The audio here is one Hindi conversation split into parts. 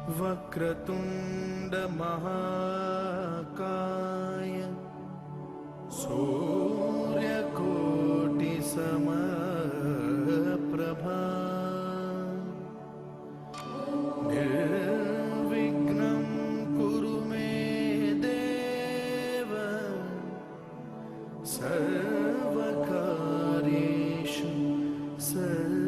वक्रतुंड महाकाय सूर्यकोटि समप्रभा निर्विघ्नं कुरु मे देव सर्वकार्येषु सर्वदा।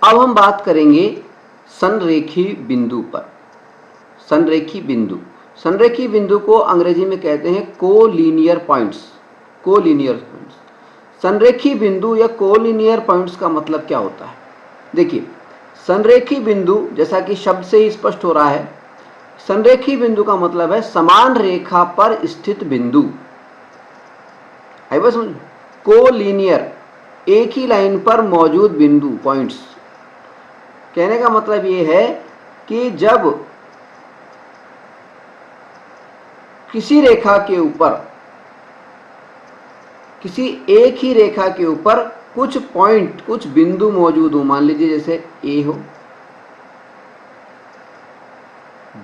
अब हम बात करेंगे संरेखी बिंदु पर। संरेखी बिंदु, संरेखी बिंदु को अंग्रेजी में कहते हैं कोलिनियर पॉइंट्स। कोलिनियर पॉइंट्स, संरेखी बिंदु या कोलिनियर पॉइंट्स का मतलब क्या होता है? देखिए, संरेखी बिंदु जैसा कि शब्द से ही स्पष्ट हो रहा है, संरेखी बिंदु का मतलब है समान रेखा पर स्थित बिंदु। आई बस समझ, कोलिनियर एक ही लाइन पर मौजूद बिंदु, पॉइंट्स। कहने का मतलब ये है कि जब किसी रेखा के ऊपर, किसी एक ही रेखा के ऊपर कुछ पॉइंट, कुछ बिंदु मौजूद हो, मान लीजिए जैसे ए हो,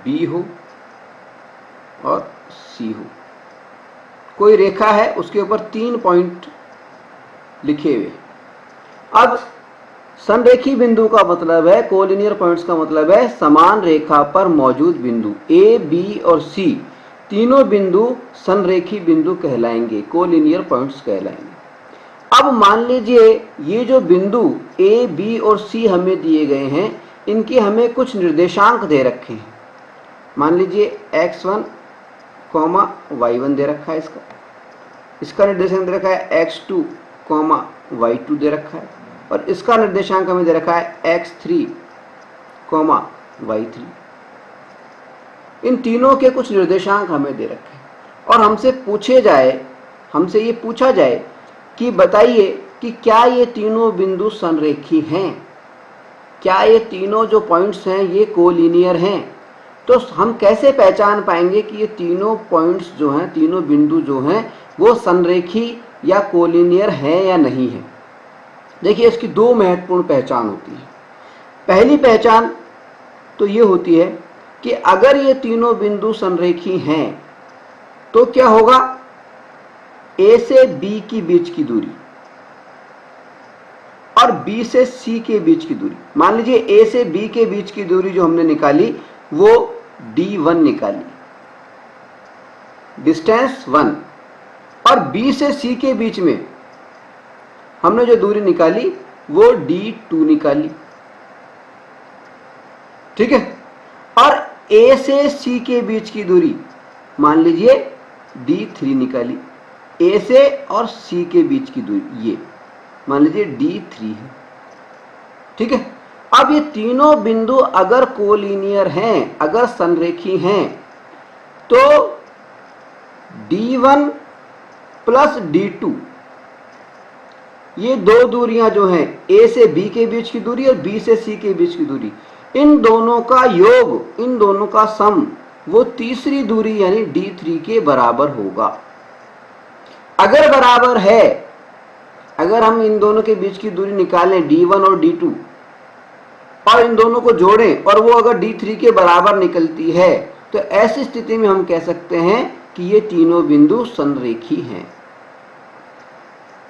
बी हो और सी हो, कोई रेखा है उसके ऊपर 3 पॉइंट लिखे हुए। अब संरेखी बिंदु का मतलब है, कोलिनियर पॉइंट्स का मतलब है समान रेखा पर मौजूद बिंदु। ए, बी और सी तीनों बिंदु संरेखी बिंदु कहलाएंगे, कोलिनियर पॉइंट्स कहलाएंगे। अब मान लीजिए ये जो बिंदु ए, बी और सी हमें दिए गए हैं, इनके हमें कुछ निर्देशांक दे रखे हैं। मान लीजिए x1, y1 दे रखा है, इसका निर्देशांक दे रखा है x2, y2 दे रखा है, और इसका निर्देशांक हमें दे रखा है x3, y3। इन तीनों के कुछ निर्देशांक हमें दे रखे हैं और हमसे ये पूछा जाए कि बताइए कि क्या ये तीनों बिंदु संरेखी हैं, क्या ये तीनों जो पॉइंट्स हैं ये कोलिनियर हैं। तो हम कैसे पहचान पाएंगे कि ये तीनों पॉइंट्स जो हैं, तीनों बिंदु जो हैं वो संरेखी या कोलिनियर हैं या नहीं है? देखिए, इसकी 2 महत्वपूर्ण पहचान होती है। पहली पहचान तो ये होती है कि अगर ये तीनों बिंदु संरेखी हैं तो क्या होगा, ए से बी की बीच की दूरी और बी से सी के बीच की दूरी, मान लीजिए ए से बी के बीच की दूरी जो हमने निकाली वो D1 निकाली, डिस्टेंस 1, और बी से सी के बीच में हमने जो दूरी निकाली वो D2 निकाली, ठीक है। और A से C के बीच की दूरी मान लीजिए D3 निकाली, A से और C के बीच की दूरी ये मान लीजिए D3 है, ठीक है। अब ये तीनों बिंदु अगर कोलिनियर हैं, अगर संरेखी हैं, तो D1 प्लस D2 ये दो दूरियां जो हैं, A से B के बीच की दूरी और B से C के बीच की दूरी, इन दोनों का योग, इन दोनों का सम वो तीसरी दूरी यानी D3 के बराबर होगा। अगर बराबर है, अगर हम इन दोनों के बीच की दूरी निकालें D1 और D2 और इन दोनों को जोड़ें और वो अगर D3 के बराबर निकलती है, तो ऐसी स्थिति में हम कह सकते हैं कि ये तीनों बिंदु संरेखी हैं।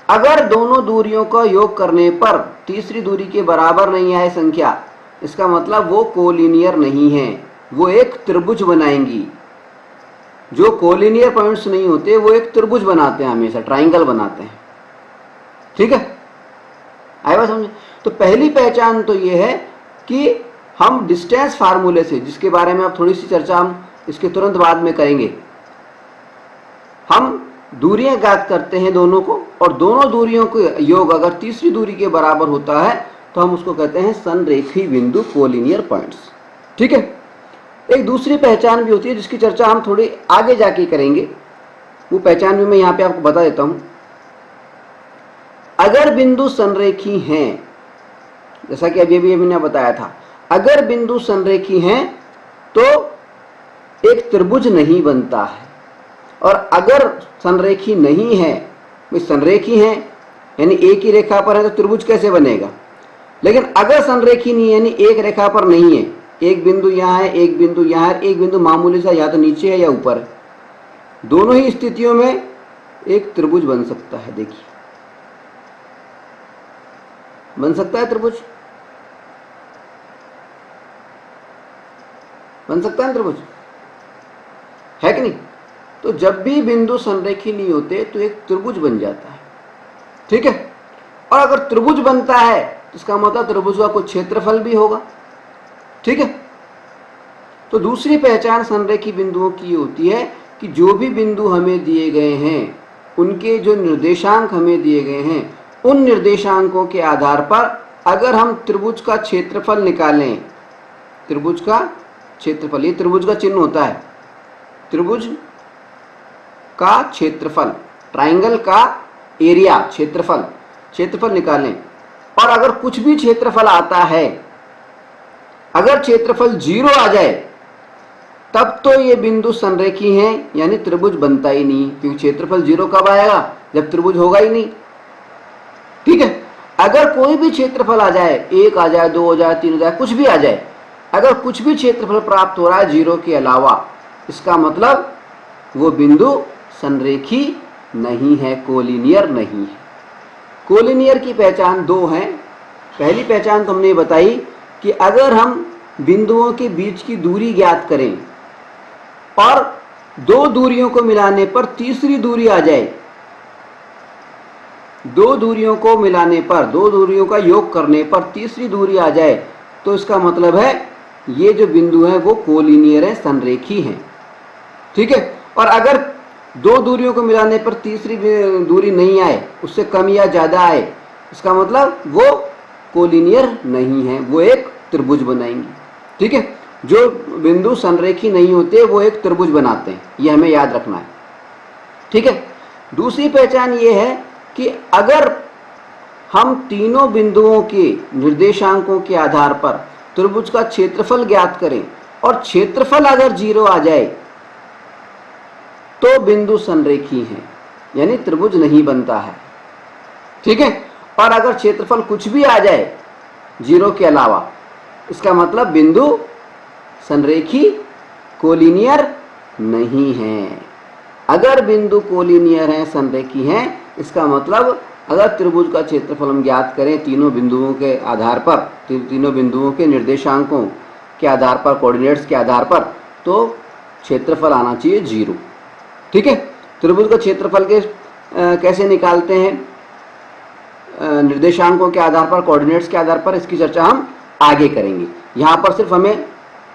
अगर दोनों दूरियों का योग करने पर तीसरी दूरी के बराबर नहीं आए संख्या, इसका मतलब वो कोलिनियर नहीं है, वो एक त्रिभुज बनाएंगी। जो कोलिनियर पॉइंट्स नहीं होते वो एक त्रिभुज बनाते हैं, हमेशा ट्राइंगल बनाते हैं, ठीक है। आए बात समझे? तो पहली पहचान तो ये है कि हम डिस्टेंस फार्मूले से, जिसके बारे में आप थोड़ी सी चर्चा हम इसके तुरंत बाद में करेंगे, हम दूरियां ज्ञात करते हैं दोनों को, और दोनों दूरियों का योग अगर तीसरी दूरी के बराबर होता है तो हम उसको कहते हैं संरेखी बिंदु, कोलिनियर पॉइंट्स, ठीक है। एक दूसरी पहचान भी होती है जिसकी चर्चा हम थोड़ी आगे जाके करेंगे, वो पहचान भी मैं यहाँ पे आपको बता देता हूँ। अगर बिंदु संरेखी हैं, जैसा कि अभी मैंने बताया था, अगर बिंदु संरेखी हैं तो एक त्रिभुज नहीं बनता है, और अगर संरेखी नहीं है, संरेखी हैं यानी एक ही रेखा पर है तो त्रिभुज कैसे बनेगा। लेकिन अगर संरेखी नहीं है यानी एक रेखा पर नहीं है, एक बिंदु यहाँ है, एक बिंदु यहाँ है, एक बिंदु मामूली सा या तो नीचे है या ऊपर है, दोनों ही स्थितियों में एक त्रिभुज बन सकता है। देखिए, बन सकता है त्रिभुज, बन सकता है त्रिभुज, है कि नहीं। तो जब भी बिंदु संरेखी नहीं होते तो एक त्रिभुज बन जाता है, ठीक है। और अगर त्रिभुज बनता है तो इसका मतलब त्रिभुज का कुछ क्षेत्रफल भी होगा, ठीक है। तो दूसरी पहचान संरेखी बिंदुओं की होती है कि जो भी बिंदु हमें दिए गए हैं, उनके जो निर्देशांक हमें दिए गए हैं, उन निर्देशांकों के आधार पर अगर हम त्रिभुज का क्षेत्रफल निकालें, त्रिभुज का क्षेत्रफल, ये त्रिभुज का चिन्ह होता है, त्रिभुज का क्षेत्रफल, ट्राइंगल का एरिया, क्षेत्रफल, क्षेत्रफल निकालें, और अगर कुछ भी क्षेत्रफल आता है, अगर क्षेत्रफल 0 आ जाए तब तो ये बिंदु संरेखी हैं, यानी त्रिभुज बनता ही नहीं, क्योंकि क्षेत्रफल 0 कब आएगा, जब त्रिभुज होगा ही नहीं, ठीक है। अगर कोई भी क्षेत्रफल आ जाए, 1 आ जाए, 2 आ जाए, 3 आ जाए, कुछ भी आ जाए, अगर कुछ भी क्षेत्रफल प्राप्त हो रहा है 0 के अलावा, इसका मतलब वो बिंदु संरेखी नहीं है, कोलिनियर नहीं है। कोलिनियर की पहचान दो हैं। पहली पहचान तो हमने बताई कि अगर हम बिंदुओं के बीच की दूरी ज्ञात करें और दो दूरियों को मिलाने पर तीसरी दूरी आ जाए, दो दूरियों को मिलाने पर, दो दूरियों का योग करने पर तीसरी दूरी आ जाए, तो इसका मतलब है ये जो बिंदु हैं वो कोलिनियर है, संरेखी हैं, ठीक है। और अगर दो दूरियों को मिलाने पर तीसरी दूरी नहीं आए, उससे कम या ज्यादा आए, इसका मतलब वो कोलिनियर नहीं है, वो एक त्रिभुज बनाएंगे, ठीक है। जो बिंदु संरेखी नहीं होते वो एक त्रिभुज बनाते हैं, ये हमें याद रखना है, ठीक है। दूसरी पहचान ये है कि अगर हम तीनों बिंदुओं के निर्देशांकों के आधार पर त्रिभुज का क्षेत्रफल ज्ञात करें और क्षेत्रफल अगर 0 आ जाए तो बिंदु संरेखी हैं, यानी त्रिभुज नहीं बनता है, ठीक है। और अगर क्षेत्रफल कुछ भी आ जाए 0 के अलावा, इसका मतलब बिंदु संरेखी, कोलिनियर नहीं है। अगर बिंदु कोलिनियर हैं, संरेखी हैं, इसका मतलब अगर त्रिभुज का क्षेत्रफल हम ज्ञात करें तीनों बिंदुओं के आधार पर, तीनों बिंदुओं के निर्देशांकों के आधार पर, कोऑर्डिनेट्स के आधार पर, तो क्षेत्रफल आना चाहिए 0, ठीक है। त्रिभुज का क्षेत्रफल के कैसे निकालते हैं, निर्देशांकों के आधार पर, कोऑर्डिनेट्स के आधार पर इसकी चर्चा हम आगे करेंगे। यहाँ पर सिर्फ हमें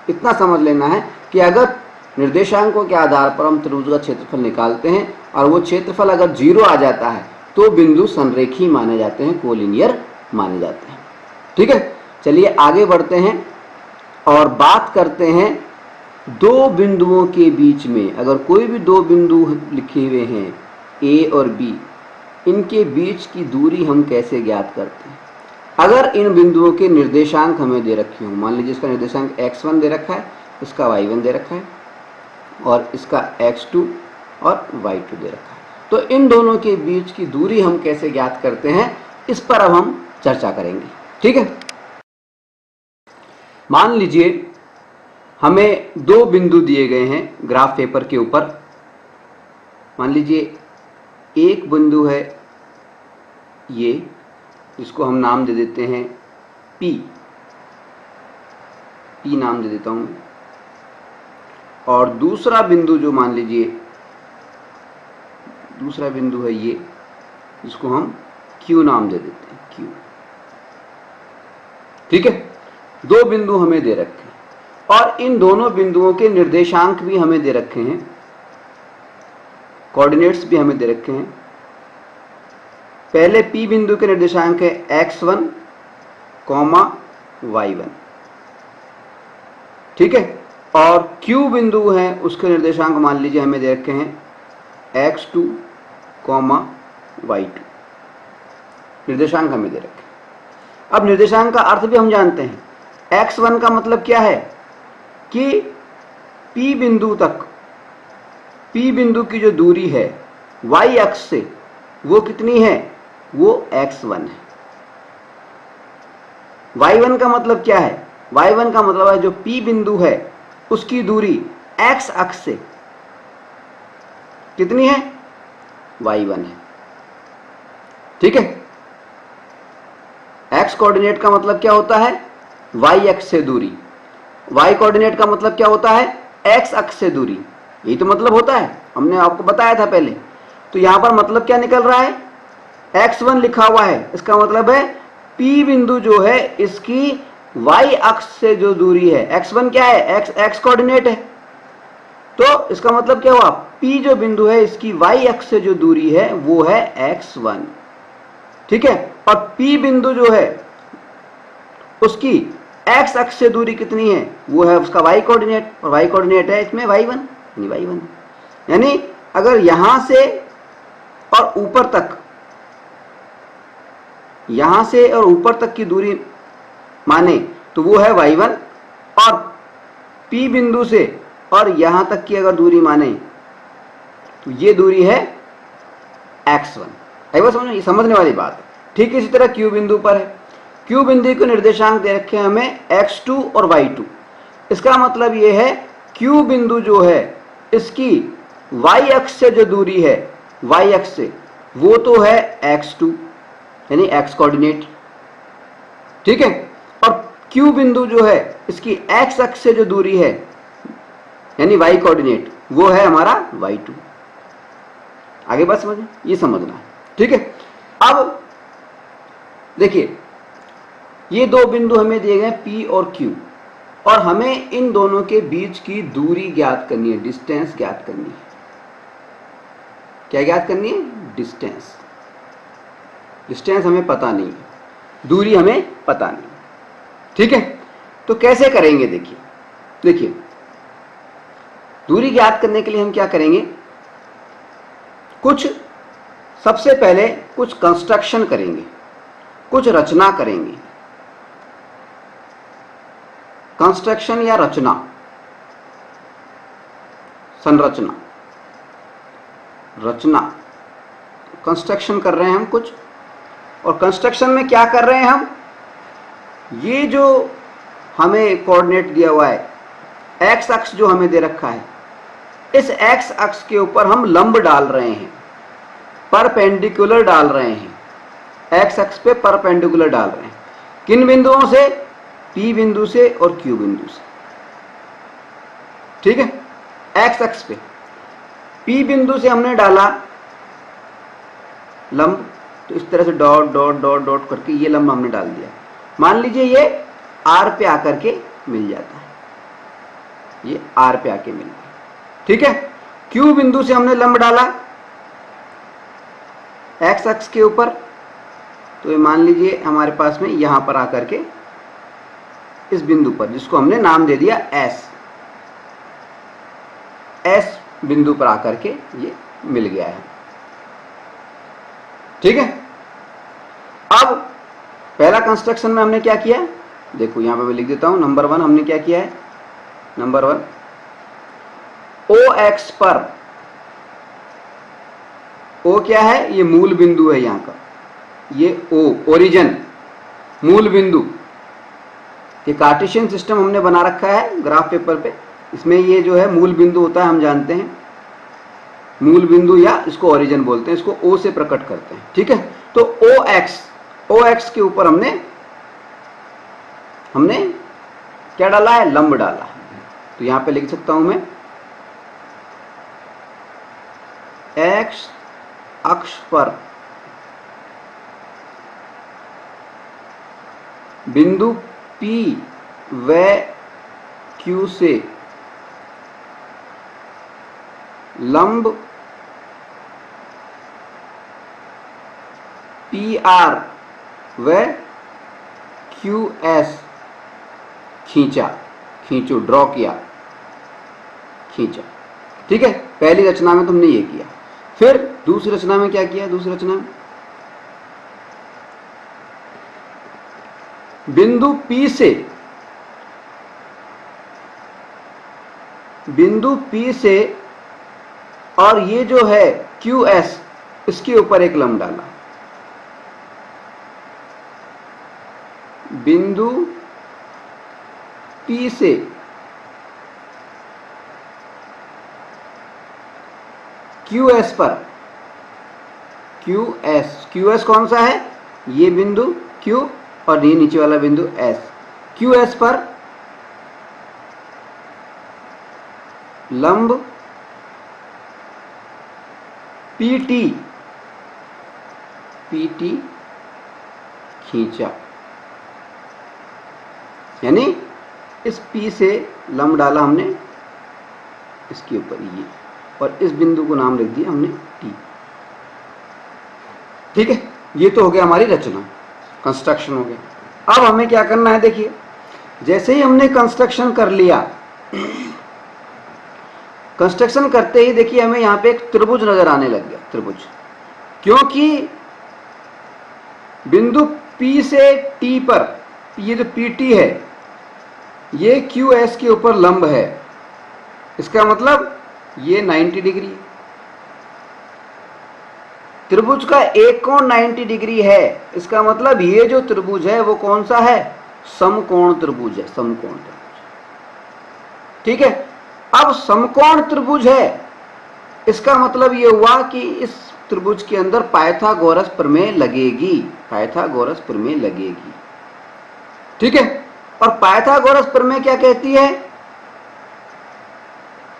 इतना समझ लेना है कि अगर निर्देशांकों के आधार पर हम त्रिभुज का क्षेत्रफल निकालते हैं और वो क्षेत्रफल अगर 0 आ जाता है तो बिंदु संरेखी माने जाते हैं, कोलिनियर माने जाते हैं। ठीक है, चलिए आगे बढ़ते हैं और बात करते हैं दो बिंदुओं के बीच में, अगर कोई भी दो बिंदु लिखे हुए हैं ए और बी, इनके बीच की दूरी हम कैसे ज्ञात करते हैं। अगर इन बिंदुओं के निर्देशांक हमें दे रखे हों, मान लीजिए इसका निर्देशांक x1 दे रखा है, इसका y1 दे रखा है और इसका x2 और y2 दे रखा है, तो इन दोनों के बीच की दूरी हम कैसे ज्ञात करते हैं, इस पर अब हम चर्चा करेंगे। ठीक है, मान लीजिए हमें दो बिंदु दिए गए हैं ग्राफ पेपर के ऊपर। मान लीजिए एक बिंदु है ये, जिसको हम नाम दे देते हैं P नाम दे देता हूं, और दूसरा बिंदु जो मान लीजिए दूसरा बिंदु है ये, जिसको हम Q नाम दे देते हैं, Q। ठीक है, दो बिंदु हमें दे रखे हैं और इन दोनों बिंदुओं के निर्देशांक भी हमें दे रखे हैं, कोऑर्डिनेट्स भी हमें दे रखे हैं। पहले P बिंदु के निर्देशांक है x1, y1। ठीक है, और Q बिंदु है उसके निर्देशांक मान लीजिए हमें दे रखे हैं x2, y2। निर्देशांक हमें दे रखे हैं। अब निर्देशांक का अर्थ भी हम जानते हैं। x1 का मतलब क्या है कि P बिंदु तक, P बिंदु की जो दूरी है y अक्ष से, वो कितनी है, वो x1 है। y1 का मतलब क्या है, y1 का मतलब है जो P बिंदु है उसकी दूरी x अक्ष से कितनी है, y1 है। ठीक है, x कोऑर्डिनेट का मतलब क्या होता है, y अक्ष से दूरी, y कोऑर्डिनेट का मतलब क्या होता है, x अक्ष से दूरी। यही तो मतलब होता है, हमने आपको बताया था पहले। तो यहां पर मतलब क्या निकल रहा है, x1 लिखा हुआ है, इसका मतलब है P बिंदु जो है इसकी y अक्ष से जो दूरी है, x1 क्या है, x कोऑर्डिनेट है, तो इसका मतलब क्या हुआ, P जो बिंदु है इसकी y अक्ष से जो दूरी है वो है x1। ठीक है, और P बिंदु जो है उसकी x अक्ष से दूरी कितनी है, वो है उसका y कोऑर्डिनेट, और y कोऑर्डिनेट है इसमें y1। यानी अगर यहां से और ऊपर तक, यहां से और ऊपर तक की दूरी माने तो वो है y1, और P बिंदु से और यहां तक की अगर दूरी माने तो ये दूरी है x1। है वो समझो, ये समझने वाली बात है। ठीक इसी तरह Q बिंदु पर है, Q बिंदु को निर्देशांक दे रखे हैं हमें x2 और y2। इसका मतलब ये है Q बिंदु जो है इसकी y अक्ष से जो दूरी है, y अक्ष से, वो तो है x2 यानी x कोऑर्डिनेट। ठीक है, और Q बिंदु जो है इसकी x अक्ष से जो दूरी है यानी y कोऑर्डिनेट, वो है हमारा y2। आगे बात समझे, ये समझना है। ठीक है, अब देखिए ये दो बिंदु हमें दिए गए P और Q, और हमें इन दोनों के बीच की दूरी ज्ञात करनी है, डिस्टेंस ज्ञात करनी है। क्या ज्ञात करनी है, डिस्टेंस। डिस्टेंस हमें पता नहीं है, दूरी हमें पता नहीं। ठीक है, तो कैसे करेंगे, देखिए दूरी ज्ञात करने के लिए हम क्या करेंगे, सबसे पहले कुछ कंस्ट्रक्शन करेंगे, कुछ रचना करेंगे। कंस्ट्रक्शन या रचना, संरचना, रचना, कंस्ट्रक्शन कर रहे हैं हम कुछ। और कंस्ट्रक्शन में क्या कर रहे हैं हम, ये जो हमें कोऑर्डिनेट दिया हुआ है एक्स अक्ष जो हमें दे रखा है, इस एक्स अक्ष के ऊपर हम लंब डाल रहे हैं, परपेंडिकुलर डाल रहे हैं, एक्स अक्ष पे परपेंडिकुलर डाल रहे हैं। किन बिंदुओं से, P बिंदु से और Q बिंदु से। ठीक है, एक्स अक्ष पे P बिंदु से हमने डाला लंब तो इस तरह से डॉट डॉट डॉट डॉट करके ये लंब हमने डाल दिया। मान लीजिए ये R पे आकर के मिल जाता है, ये R पे आके मिल गया। ठीक है, Q बिंदु से हमने लंब डाला x अक्ष के ऊपर, तो ये मान लीजिए हमारे पास में यहां पर आकर के इस बिंदु पर, जिसको हमने नाम दे दिया S बिंदु पर आकर के ये मिल गया है। ठीक है, अब पहला कंस्ट्रक्शन में हमने क्या किया, देखो यहां पे मैं लिख देता हूं। नंबर 1 हमने क्या किया है, नंबर 1 OX पर, O क्या है, ये मूल बिंदु है यहां का, ये O ओरिजिन मूल बिंदु। ये कार्टेशियन सिस्टम हमने बना रखा है ग्राफ पेपर पे, इसमें ये जो है मूल बिंदु होता है, हम जानते हैं मूल बिंदु या इसको ओरिजिन बोलते हैं, इसको O से प्रकट करते हैं। ठीक है, तो OX के ऊपर हमने क्या डाला है, लंब डाला है। तो यहां पे लिख सकता हूं मैं X अक्ष पर बिंदु P व Q से लंब PR व QS खींचो, ड्रॉ किया, खींचा। ठीक है, पहली रचना में तुमने ये किया। फिर दूसरी रचना में क्या किया, दूसरी रचना में बिंदु P से और ये जो है QS, इसके ऊपर एक लंब डाला। बिंदु P से QS पर, QS कौन सा है, ये बिंदु Q और ये नीचे वाला बिंदु S। QS पर लंब PT खींचा, यानी इस P से लंब डाला हमने इसके ऊपर ये, और इस बिंदु को नाम रख दिया हमने T। ठीक है, ये तो हो गया हमारी रचना, कंस्ट्रक्शन हो गया। अब हमें क्या करना है, देखिए जैसे ही हमने कंस्ट्रक्शन कर लिया, कंस्ट्रक्शन करते ही देखिए हमें यहां पे एक त्रिभुज नजर आने लग गया, त्रिभुज, क्योंकि बिंदु P से T पर ये जो PT है, ये QS के ऊपर लंब है, इसका मतलब ये 90 डिग्री है। त्रिभुज का एक कोण 90 डिग्री है, इसका मतलब ये जो त्रिभुज है वो कौन सा है, समकोण त्रिभुज है, समकोण त्रिभुज। ठीक है, अब समकोण त्रिभुज है, इसका मतलब ये हुआ कि इस त्रिभुज के अंदर पाइथागोरस प्रमेय लगेगी, पाइथागोरस प्रमेय लगेगी। ठीक है, और पाइथागोरस प्रमेय क्या कहती है,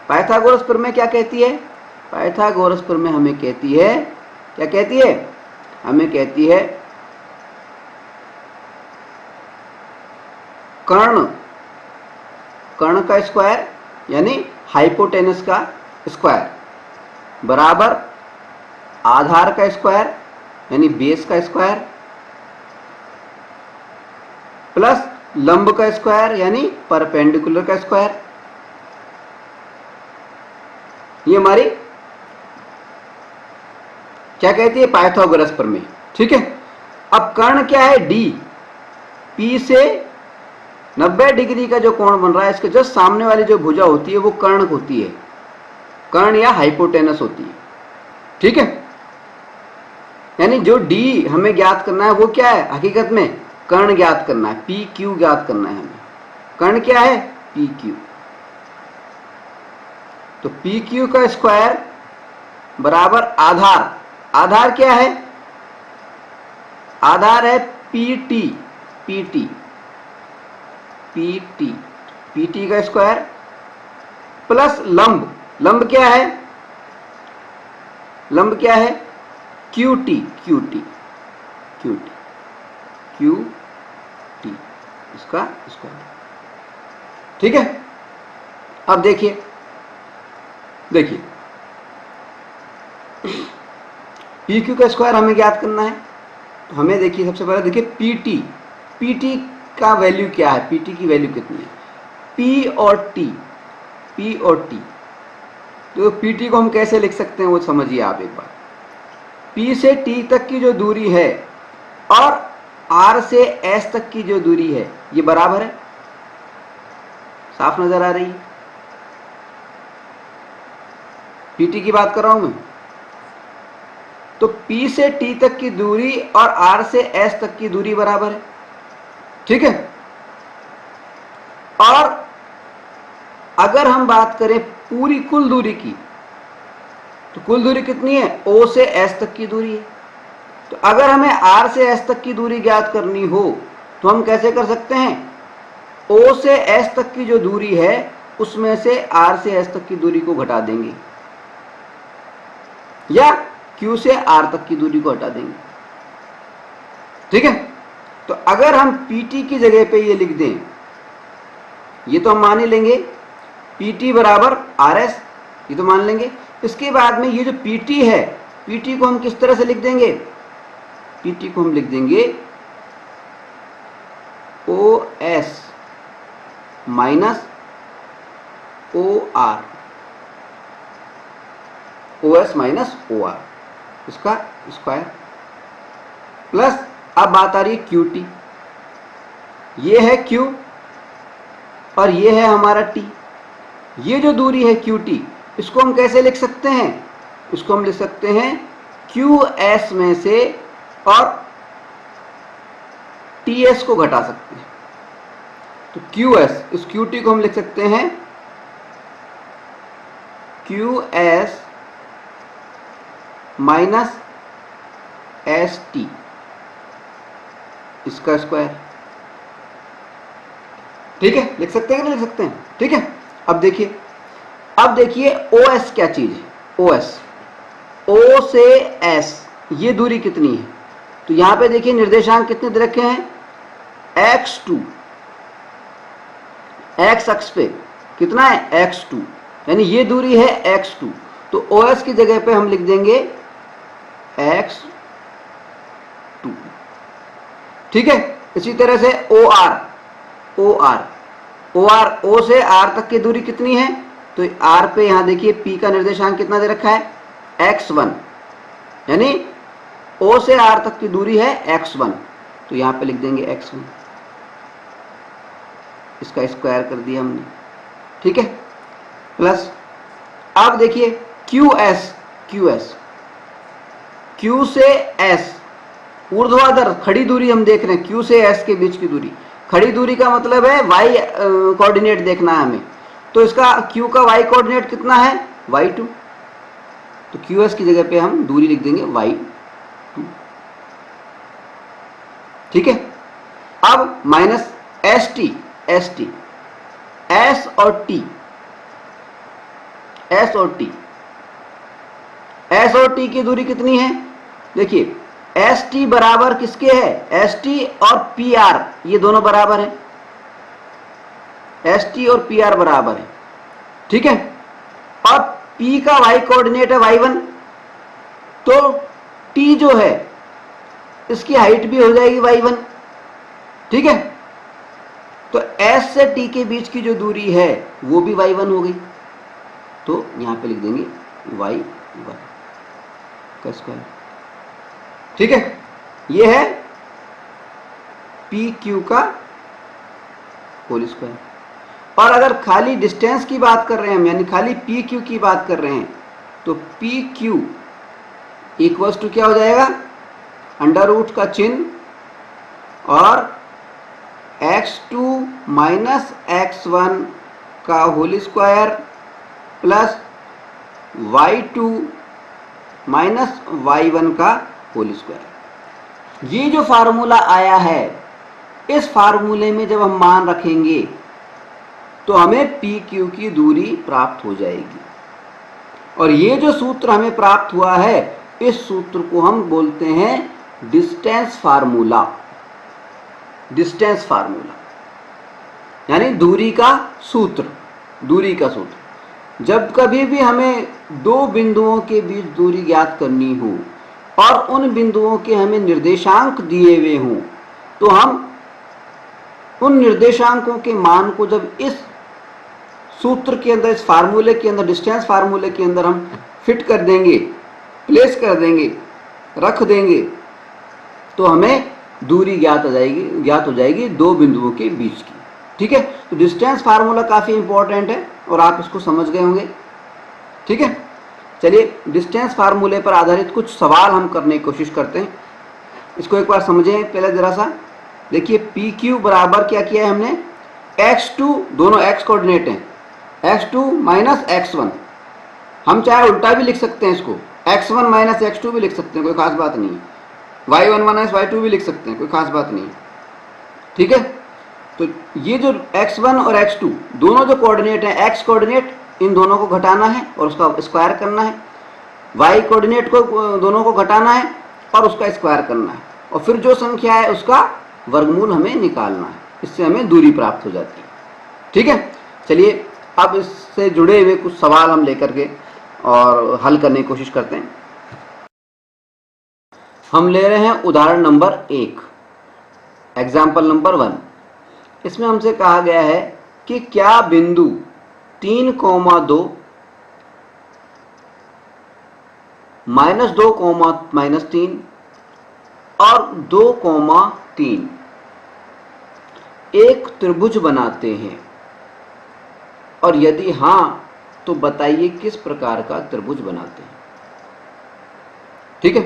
पाइथागोरस प्रमेय क्या कहती है, पाइथागोरस प्रमेय हमें कहती है, क्या कहती है, हमें कहती है कर्ण का स्क्वायर यानी हाइपोटेनस का स्क्वायर बराबर आधार का स्क्वायर यानी बेस का स्क्वायर प्लस लंब का स्क्वायर यानी परपेंडिकुलर का स्क्वायर। ये हमारी क्या कहती है, पाइथागोरस प्रमेय। ठीक है, अब कर्ण क्या है, D, P से 90 डिग्री का जो कोण बन रहा है, इसके जस्ट सामने वाली जो भुजा होती है वो कर्ण होती है, कर्ण या हाइपोटेनस होती है। ठीक है, यानी जो D हमें ज्ञात करना है वो क्या है, हकीकत में कर्ण ज्ञात करना है, PQ ज्ञात करना है हमें। कर्ण क्या है, PQ। तो PQ का स्क्वायर बराबर आधार, आधार क्या है, आधार है PT का स्क्वायर प्लस लंब, लंब क्या है QT Q T, Q T इसका स्क्वायर। ठीक है, अब देखिए पी क्यू का स्क्वायर हमें ज्ञात करना है। तो हमें देखिए सबसे पहले देखिए पीटी का वैल्यू क्या है, पीटी की वैल्यू कितनी है, पी और टी। तो पीटी को हम कैसे लिख सकते हैं वो समझिए आप एक बार। पी से टी तक की जो दूरी है और आर से एस तक की जो दूरी है ये बराबर है, साफ नजर आ रही है। पीटी की बात कर रहा हूं मैं। तो P से T तक की दूरी और R से S तक की दूरी बराबर है। ठीक है, और अगर हम बात करें पूरी कुल दूरी की, तो कुल दूरी कितनी है, O से S तक की दूरी है। तो अगर हमें R से S तक की दूरी ज्ञात करनी हो तो हम कैसे कर सकते हैं, O से S तक की जो दूरी है उसमें से R से S तक की दूरी को घटा देंगे, या Q से R तक की दूरी को हटा देंगे। ठीक है, तो अगर हम PT की जगह पे ये लिख दें, ये तो हम मान ही लेंगे PT बराबर RS, ये तो मान लेंगे। इसके बाद में ये जो PT है, PT को हम किस तरह से लिख देंगे, PT को हम लिख देंगे OS minus OR, OS minus OR इसका स्क्वायर, प्लस अब बात आ रही है QT, ये है Q और ये है हमारा T। ये जो दूरी है QT, इसको हम कैसे लिख सकते हैं, इसको हम लिख सकते हैं QS में से और TS को घटा सकते हैं। तो QS, इस QT को हम लिख सकते हैं QS माइनस ST इसका स्क्वायर। ठीक है, लिख सकते हैं कि नहीं लिख सकते हैं। ठीक है, अब देखिए OS क्या चीज है, OS, O से S ये दूरी कितनी है। तो यहां पे देखिए निर्देशांक कितने दे रखे हैं, x2, x अक्ष पे कितना है x2, यानी ये दूरी है x2। तो OS की जगह पे हम लिख देंगे x2। ठीक है, इसी तरह से OR, O से R तक की दूरी कितनी है, तो R पे यहां देखिए P का निर्देशांक कितना दे रखा है x1, यानी O से R तक की दूरी है x1, तो यहां पे लिख देंगे x1, इसका स्क्वायर कर दिया हमने। ठीक है, प्लस अब देखिए QS, Q से S ऊर्ध्वाधर खड़ी दूरी हम देख रहे हैं, Q से S के बीच की दूरी, खड़ी दूरी का मतलब है y कोऑर्डिनेट देखना है हमें। तो इसका Q का y कोऑर्डिनेट कितना है, y2, तो QS की जगह पे हम दूरी लिख देंगे y2। ठीक है, अब माइनस ST, S और T की दूरी कितनी है, देखिए ST बराबर किसके है, ST और PR ये दोनों बराबर है, ST और PR बराबर है। ठीक है, और P का y कोऑर्डिनेट है y1, तो T जो है इसकी हाइट भी हो जाएगी y1। ठीक है, तो S से T के बीच की जो दूरी है वो भी y1 हो गई, तो यहां पे लिख देंगे y1 का स्क्वायर। ठीक है, ये है PQ का होल स्क्वायर। और अगर खाली डिस्टेंस की बात कर रहे हैं हम, यानी खाली PQ की बात कर रहे हैं, तो PQ इक्वल्स टू क्या हो जाएगा, अंडर रूट का चिन्ह और x2 माइनस x1 का whole square plus y2 minus y1 का होल स्क्वायर। ये जो फार्मूला आया है, इस फार्मूले में जब हम मान रखेंगे तो हमें PQ की दूरी प्राप्त हो जाएगी। और ये जो सूत्र हमें प्राप्त हुआ है, इस सूत्र को हम बोलते हैं डिस्टेंस फार्मूला, डिस्टेंस फार्मूला यानी दूरी का सूत्र, दूरी का सूत्र। जब कभी भी हमें दो बिंदुओं के बीच दूरी ज्ञात करनी हो और उन बिंदुओं के हमें निर्देशांक दिए हुए हों, तो हम उन निर्देशांकों के मान को जब इस सूत्र के अंदर, इस फार्मूले के अंदर, डिस्टेंस फार्मूले के अंदर हम फिट कर देंगे, प्लेस कर देंगे, रख देंगे, तो हमें दूरी ज्ञात हो जाएगी दो बिंदुओं के बीच की। ठीक है, तो डिस्टेंस फार्मूला काफी इंपॉर्टेंट है और आप इसको समझ गए होंगे। ठीक है, चलिए डिस्टेंस फार्मूले पर आधारित कुछ सवाल हम करने की कोशिश करते हैं। इसको एक बार समझें पहले जरा सा। देखिए पी क्यू बराबर क्या किया है हमने, x2, दोनों x कोऑर्डिनेट हैं, x2 माइनस x1। हम चाहे उल्टा भी लिख सकते हैं इसको, x1 माइनस x2 भी लिख सकते हैं, कोई खास बात नहीं है। y1 माइनस y2 भी लिख सकते हैं, कोई खास बात नहीं है। ठीक है, तो ये जो x1 और x2 दोनों जो कोऑर्डिनेट हैं, x कोऑर्डिनेट, इन दोनों को घटाना है और उसका स्क्वायर करना है, y कोऑर्डिनेट को दोनों को घटाना है और उसका स्क्वायर करना है, और फिर जो संख्या है उसका वर्गमूल हमें निकालना है। इससे हमें दूरी प्राप्त हो जाती है। ठीक है, चलिए अब इससे जुड़े हुए कुछ सवाल हम लेकर के और हल करने की कोशिश करते हैं। हम ले रहे हैं उदाहरण नंबर 1, एग्जाम्पल नंबर 1। इसमें हमसे कहा गया है कि क्या बिंदु 3,2 -2, -3 और 2,3 एक त्रिभुज बनाते हैं, और यदि हां तो बताइए किस प्रकार का त्रिभुज बनाते हैं। ठीक है,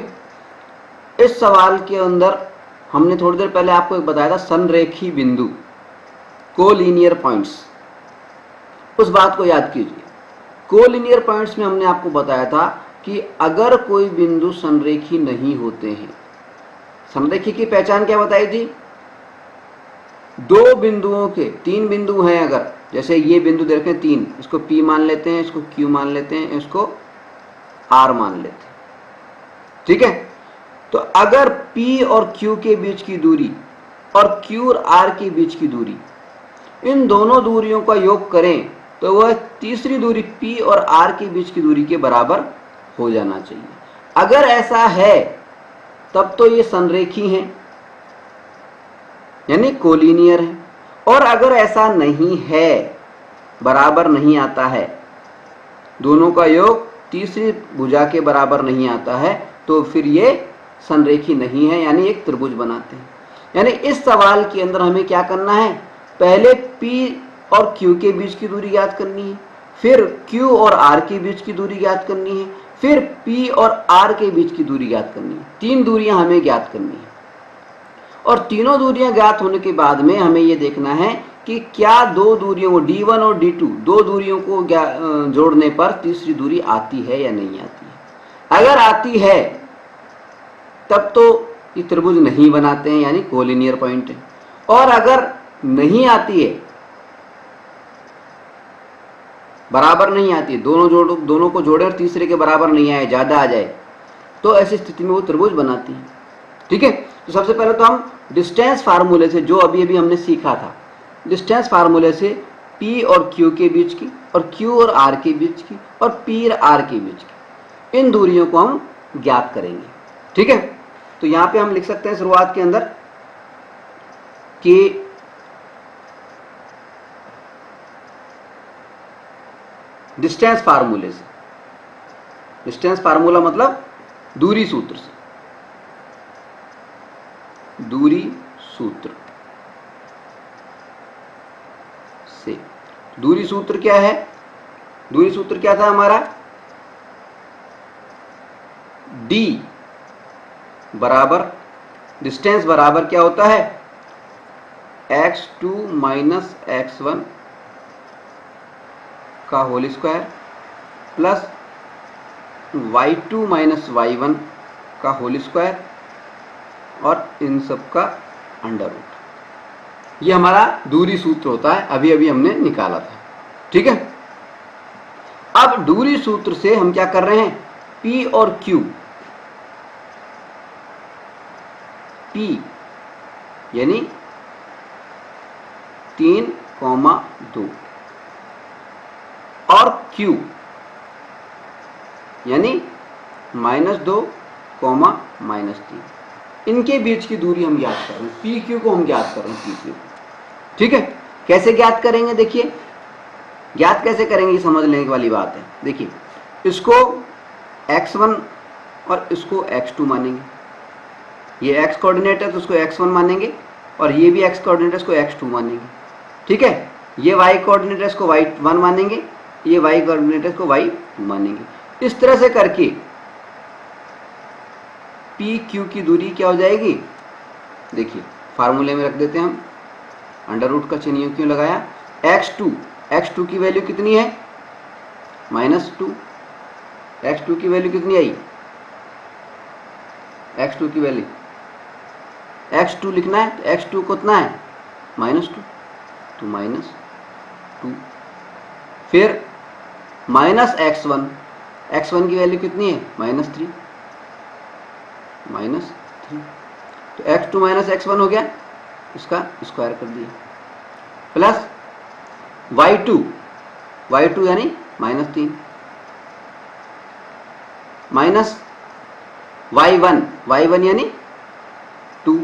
इस सवाल के अंदर हमने थोड़ी देर पहले आपको एक बताया था संरेखी बिंदु, कोलिनियर पॉइंट्स। उस बात को याद कीजिए। कोलिनियर पॉइंट्स में हमने आपको बताया था कि अगर कोई बिंदु संरेखी नहीं होते हैं, संरेखी की पहचान क्या बताई थी, दो बिंदुओं के, 3 बिंदु हैं अगर, जैसे ये बिंदु देखें 3, इसको P मान लेते हैं, इसको Q मान लेते हैं, इसको R मान लेते हैं। ठीक है, तो अगर P और Q के बीच की दूरी और Q और R के बीच की दूरी, इन दोनों दूरियों का योग करें तो वह तीसरी दूरी P और R के बीच की दूरी के बराबर हो जाना चाहिए। अगर ऐसा है तब तो ये संरेखी हैं, यानी कोलिनियर है। और अगर ऐसा नहीं है, बराबर नहीं आता है, दोनों का योग तीसरी भुजा के बराबर नहीं आता है, तो फिर ये संरेखी नहीं है, यानी एक त्रिभुज बनाते हैं। यानी इस सवाल के अंदर हमें क्या करना है, पहले P और Q के बीच की दूरी ज्ञात करनी है, फिर Q और R के बीच की दूरी ज्ञात करनी है, फिर P और R के बीच की दूरी ज्ञात करनी है। 3 दूरियां हमें ज्ञात करनी है, और तीनों दूरियां ज्ञात होने के बाद में हमें यह देखना है कि क्या दो दूरियों को, D1 और D2, दो दूरियों को जोड़ने पर तीसरी दूरी आती है या नहीं आती है। अगर आती है तब तो ये त्रिभुज नहीं बनाते हैं, यानी कोलिनियर पॉइंट है। और अगर नहीं आती है, बराबर नहीं आती है, दोनों को जोड़े और तीसरे के बराबर नहीं आए, ज्यादा आ जाए, तो ऐसी स्थिति में वो त्रिभुज बनाती है। ठीक है, तो सबसे पहले तो हम डिस्टेंस फार्मूले से, जो अभी अभी हमने सीखा था, डिस्टेंस फार्मूले से P और Q के बीच की, और Q और R के बीच की, और P और R के बीच की, इन दूरियों को हम ज्ञात करेंगे। ठीक है, तो यहां पे हम लिख सकते हैं शुरुआत के अंदर कि डिस्टेंस फार्मूले से, डिस्टेंस फार्मूला मतलब दूरी सूत्र से, दूरी सूत्र से। दूरी सूत्र क्या है, दूरी सूत्र क्या था हमारा, D बराबर, डिस्टेंस बराबर क्या होता है, x2 माइनस x1 का whole square plus y2 minus y1 का होल स्क्वायर और इन सब का अंडर रूट। ये हमारा दूरी सूत्र होता है, अभी अभी हमने निकाला था। ठीक है, अब दूरी सूत्र से हम क्या कर रहे हैं, P और Q, P यानी 3,2 और Q यानी -2, -3। इनके बीच की दूरी हम ज्ञात कर रहे हैं, पी क्यू को हम ज्ञात कर रहे हैं, पी क्यू। ठीक है, कैसे ज्ञात करेंगे? देखिए, ज्ञात कैसे करेंगे ये समझने वाली बात है। देखिए, इसको x1 और इसको x2 मानेंगे, ये x कोऑर्डिनेट है तो उसको x1 मानेंगे, और ये भी x कोऑर्डिनेट है इसको x2 मानेंगे। ठीक है, ये y कोऑर्डिनेट है इसको y1 मानेंगे, ये y कोऑर्डिनेट है इसको y2 मानेंगे। इस तरह से करके पी क्यू की दूरी क्या हो जाएगी? देखिए, फार्मूले में रख देते हैं हम, अंडर रूट का चिन्ह क्यों लगाया? x2 की वैल्यू कितनी है? -2। x2 की वैल्यू कितनी आई? x2 की वैल्यू x2 लिखना है, तो x2 कितना है? -2, तो -2। फिर -x1 की वैल्यू कितनी है? -3, तो x2 -x1 हो गया, इसका स्क्वायर कर दिया, प्लस y2 यानी -3, माइनस y1 यानी 2।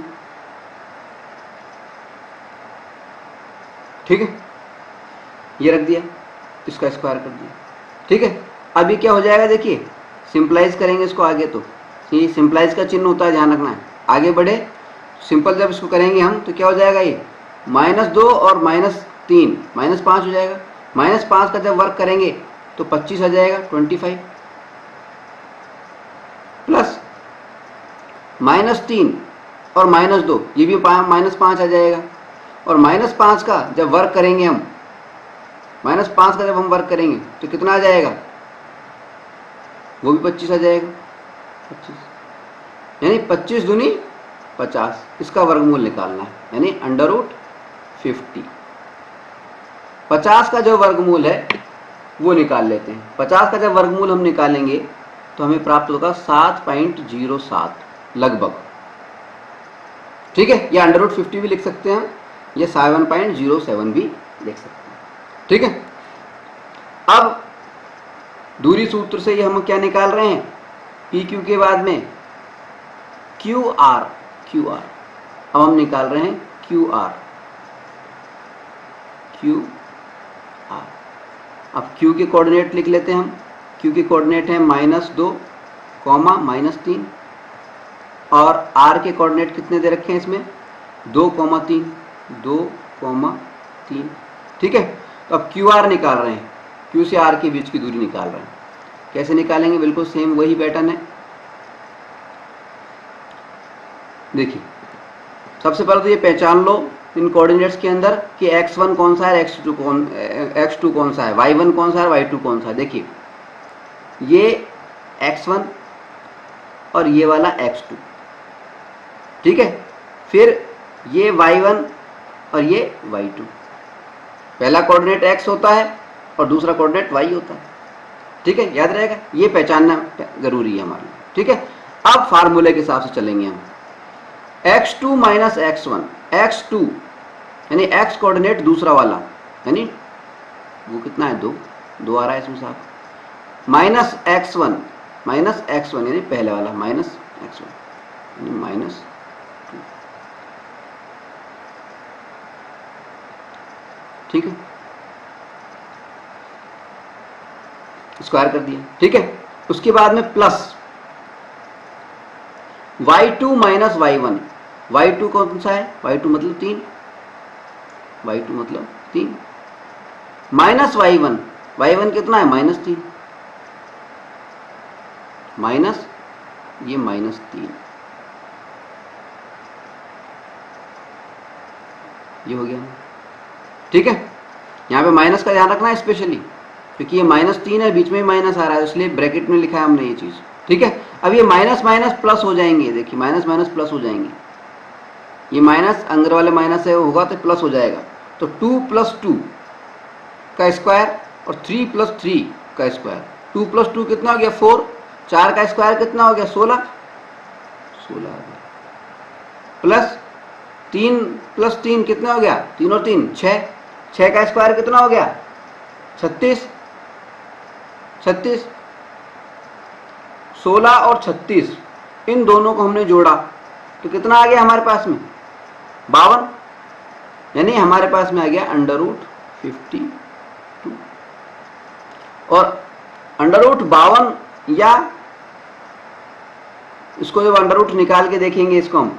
ठीक है, ये रख दिया, इसका स्क्वायर कर दिया। ठीक है, अब ये क्या हो जाएगा? देखिए, सिंपलाइज करेंगे इसको आगे, तो ये सिंपलाइज का चिन्ह होता है, ध्यान रखना है। आगे बढ़े, सिंपल जब इसको करेंगे हम तो क्या हो जाएगा? ये -2 और -3 -5 हो जाएगा। -5 का जब वर्क करेंगे तो 25 आ जाएगा, 25, प्लस -3 और -2 ये भी -5 आ जाएगा, और -5 का जब वर्क करेंगे हम, -5 का जब हम वर्क करेंगे तो कितना आ जाएगा? वो भी 25 आ जाएगा, 25 यानी 25 दूनी 50। इसका वर्गमूल निकालना है, यानी √50। 50 का जो वर्गमूल है वो निकाल लेते हैं। 50 का जब वर्गमूल हम निकालेंगे तो हमें प्राप्त होगा 7.07 लगभग। ठीक है, ये √50 भी लिख सकते हैं, ये 7.07 भी लिख सकते हैं। ठीक है, अब दूरी सूत्र से ये हम क्या निकाल रहे हैं? पी क्यू के बाद में क्यू आर, अब हम निकाल रहे हैं क्यू आर। अब क्यू के कोऑर्डिनेट लिख लेते हैं हम। क्यू के कोऑर्डिनेट है -2, -3, और आर के कोऑर्डिनेट कितने दे रखे हैं इसमें? 2, 3। ठीक है, तो अब क्यू आर निकाल रहे हैं, क्यू से आर के बीच की दूरी निकाल रहे हैं। कैसे निकालेंगे? बिल्कुल सेम वही पैटर्न है। देखिए, सबसे पहले तो ये पहचान लो इन कोऑर्डिनेट्स के अंदर कि x1 कौन सा है, x2 कौन सा है, y1 कौन सा है, y2 कौन सा है। देखिए, ये x1 और ये वाला x2। ठीक है, फिर ये y1 और ये y2। पहला कोऑर्डिनेट x होता है और दूसरा कोऑर्डिनेट y होता है। ठीक है, याद रहेगा, ये पहचानना जरूरी है हमारे लिए। ठीक है, अब फार्मूले के हिसाब से चलेंगे हम। x2 - x1, x2 यानी x कोऑर्डिनेट दूसरा वाला, यानी वो कितना है? 2 आ रहा है इसमें साफ, -x1 यानी पहले वाला -x1 यानी -2। ठीक है, स्क्वायर कर दिया। ठीक है, उसके बाद में प्लस y2 - y1। y2 कौन सा है? y2 मतलब 3, माइनस y1 कितना है? -3, माइनस ये -3, ये हो गया। ठीक है, यहाँ पे माइनस का ध्यान रखना है स्पेशली, क्योंकि ये -3 है, बीच में माइनस आ रहा है, इसलिए ब्रैकेट में लिखा है हमने ये चीज़। ठीक है, अब ये माइनस माइनस प्लस हो जाएंगे। देखिए, माइनस माइनस प्लस हो जाएंगे, ये माइनस अंदर वाले माइनस है होगा तो प्लस हो जाएगा। तो 2 + 2 का स्क्वायर और 3 + 3 का स्क्वायर, 2 + 2 कितना हो गया? 4, 4 का स्क्वायर कितना हो गया? 16 आ गया। प्लस 3 कितना हो गया, 3 और 3 6, 6 का स्क्वायर कितना हो गया 36, 16 और 36 इन दोनों को हमने जोड़ा तो कितना आ गया हमारे पास में 52, यानी हमारे पास में आ गया √52। और √52 या इसको जब अंडर रूट निकाल के देखेंगे इसको हम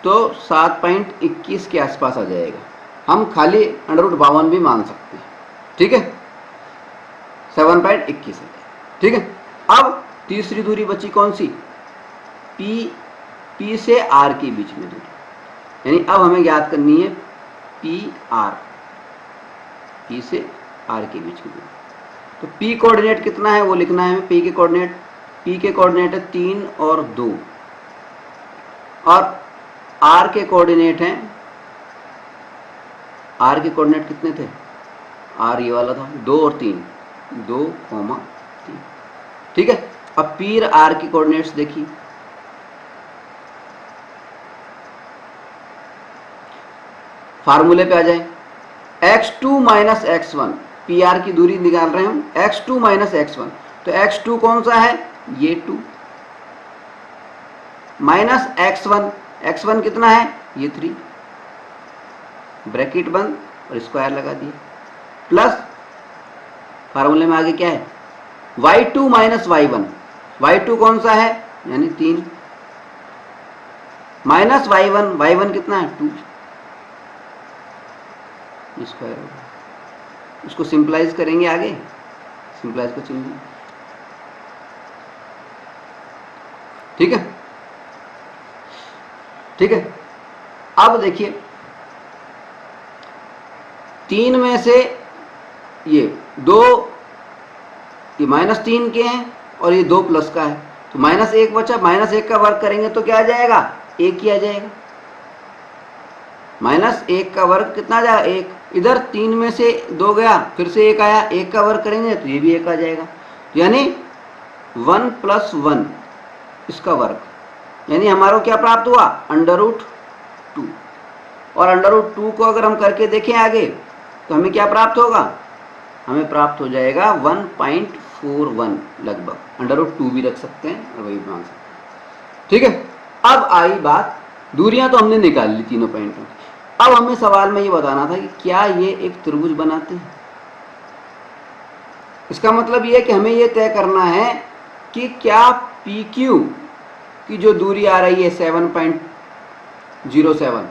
तो 7.21 के आसपास आ जाएगा। हम खाली √52 भी मान सकते हैं, ठीक है, 7.21 है, ठीक है। अब तीसरी दूरी बची कौन सी, P से R के बीच में दूरी, यानी अब हमें ज्ञात करनी है PR, P से R के बीच की दूरी। तो P कोऑर्डिनेट कितना है वो लिखना है हमें। P के कोऑर्डिनेट है 3 और 2 और R के कोऑर्डिनेट हैं, R के कोऑर्डिनेट कितने थे, R ये वाला था 2 और 3, 2, 3, ठीक है। अब P और R के कोऑर्डिनेट्स देखिए, फार्मूले पे आ जाए, x2 माइनस x1, PR की दूरी निकाल रहे हैं हम, x2 माइनस x1, तो x2 कौन सा है ये 2 माइनस x1 कितना है ये 3, ब्रैकेट बंद और स्क्वायर लगा दिए, प्लस फार्मूले में आगे क्या है y2 माइनस y1, y2 कौन सा है यानी 3 माइनस y1 कितना है 2, स्क्वायर होगा। इसको सिंपलाइज करेंगे आगे, सिंपलाइज को चिन्ह, ठीक है, ठीक है। अब देखिए 3 में से ये 2, ये -3 के हैं और ये 2 प्लस का है, तो -1 बचा, -1 का वर्ग करेंगे तो क्या आ जाएगा 1 ही आ जाएगा, -1 का वर्ग कितना आ जाएगा 1, इधर 3 में से 2 गया फिर से 1 आया, 1 का वर्ग करेंगे तो ये भी 1 आ जाएगा, यानी 1 + 1 इसका वर्ग, यानी हमारा क्या प्राप्त हुआ √2। और √2 को अगर हम करके देखें आगे तो हमें क्या प्राप्त होगा, हमें प्राप्त हो जाएगा 1.41 लगभग, √2 भी रख सकते हैं और वही मान सकते हैं, ठीक है। अब आई बात, दूरियां तो हमने निकाल ली तीनों पॉइंटों की, अब हमें सवाल में ये बताना था कि क्या ये एक त्रिभुज बनाते हैं। इसका मतलब ये है कि हमें ये तय करना है कि क्या PQ की जो दूरी आ रही है 7.07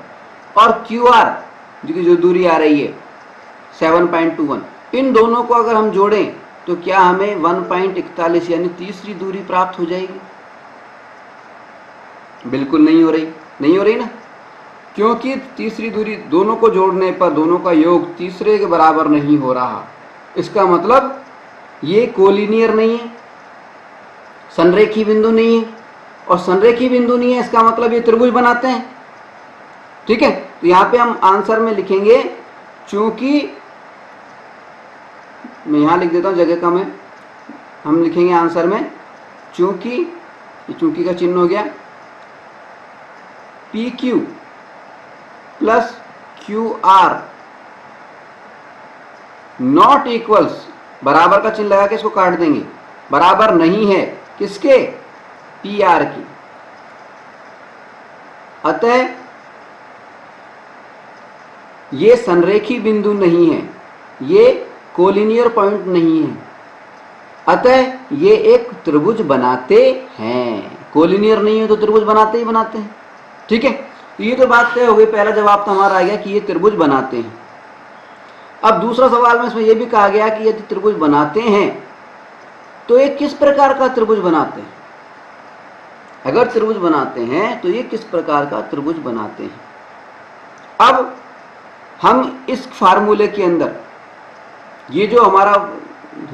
और QR की जो दूरी आ रही है 7.21, इन दोनों को अगर हम जोड़ें तो क्या हमें 1.41 यानी तीसरी दूरी प्राप्त हो जाएगी। बिल्कुल नहीं हो रही ना, क्योंकि तीसरी दूरी दोनों को जोड़ने पर दोनों का योग तीसरे के बराबर नहीं हो रहा। इसका मतलब ये कोलिनियर नहीं है, संरेखी बिंदु नहीं है, और संरेखी बिंदु नहीं है इसका मतलब ये त्रिभुज बनाते हैं, ठीक है। तो यहाँ पे हम आंसर में लिखेंगे, चूंकि मैं यहाँ लिख देता हूँ जगह कम है, हम लिखेंगे आंसर में चूंकि, चूंकि का चिन्ह हो गया PQ plus QR not equals, बराबर का चिन्ह लगा के इसको काट देंगे, बराबर नहीं है किसके PR की, अतः ये संरेखी बिंदु नहीं है, ये कोलिनियर पॉइंट नहीं है, अतः ये एक त्रिभुज बनाते हैं। कोलिनियर नहीं है तो त्रिभुज बनाते ही बनाते हैं, ठीक है। तो ये तो बात तय हो गई, पहला जवाब तो हमारा आ गया कि ये त्रिभुज बनाते हैं। अब दूसरा सवाल में इसमें यह भी कहा गया कि यदि त्रिभुज बनाते हैं तो ये किस प्रकार का त्रिभुज बनाते हैं, अगर त्रिभुज बनाते हैं तो ये किस प्रकार का त्रिभुज बनाते हैं। अब हम इस फार्मूले के अंदर ये जो हमारा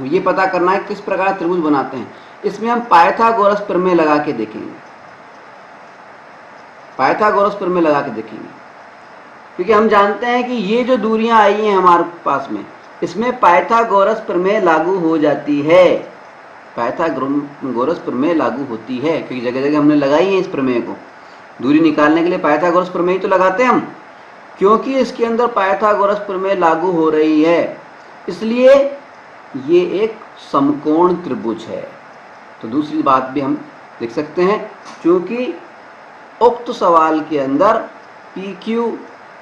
ये पता करना है किस प्रकार त्रिभुज बनाते हैं, इसमें हम पाइथागोरस प्रमेय लगा के देखेंगे, पाइथागोरस प्रमेय लगा के देखेंगे, क्योंकि हम जानते हैं कि ये जो दूरियां आई हैं हमारे पास में, इसमें पाइथागोरस प्रमेय लागू हो जाती है, पाइथागोरस प्रमेय लागू होती है, क्योंकि जगह जगह हमने लगाई है इस प्रमेय को। दूरी निकालने के लिए पाइथागोरस प्रमेय तो लगाते हैं हम, क्योंकि इसके अंदर पाइथागोरस प्रमेय लागू हो रही है, इसलिए ये एक समकोण त्रिभुज है। तो दूसरी बात भी हम लिख सकते हैं, क्योंकि उक्त सवाल के अंदर PQ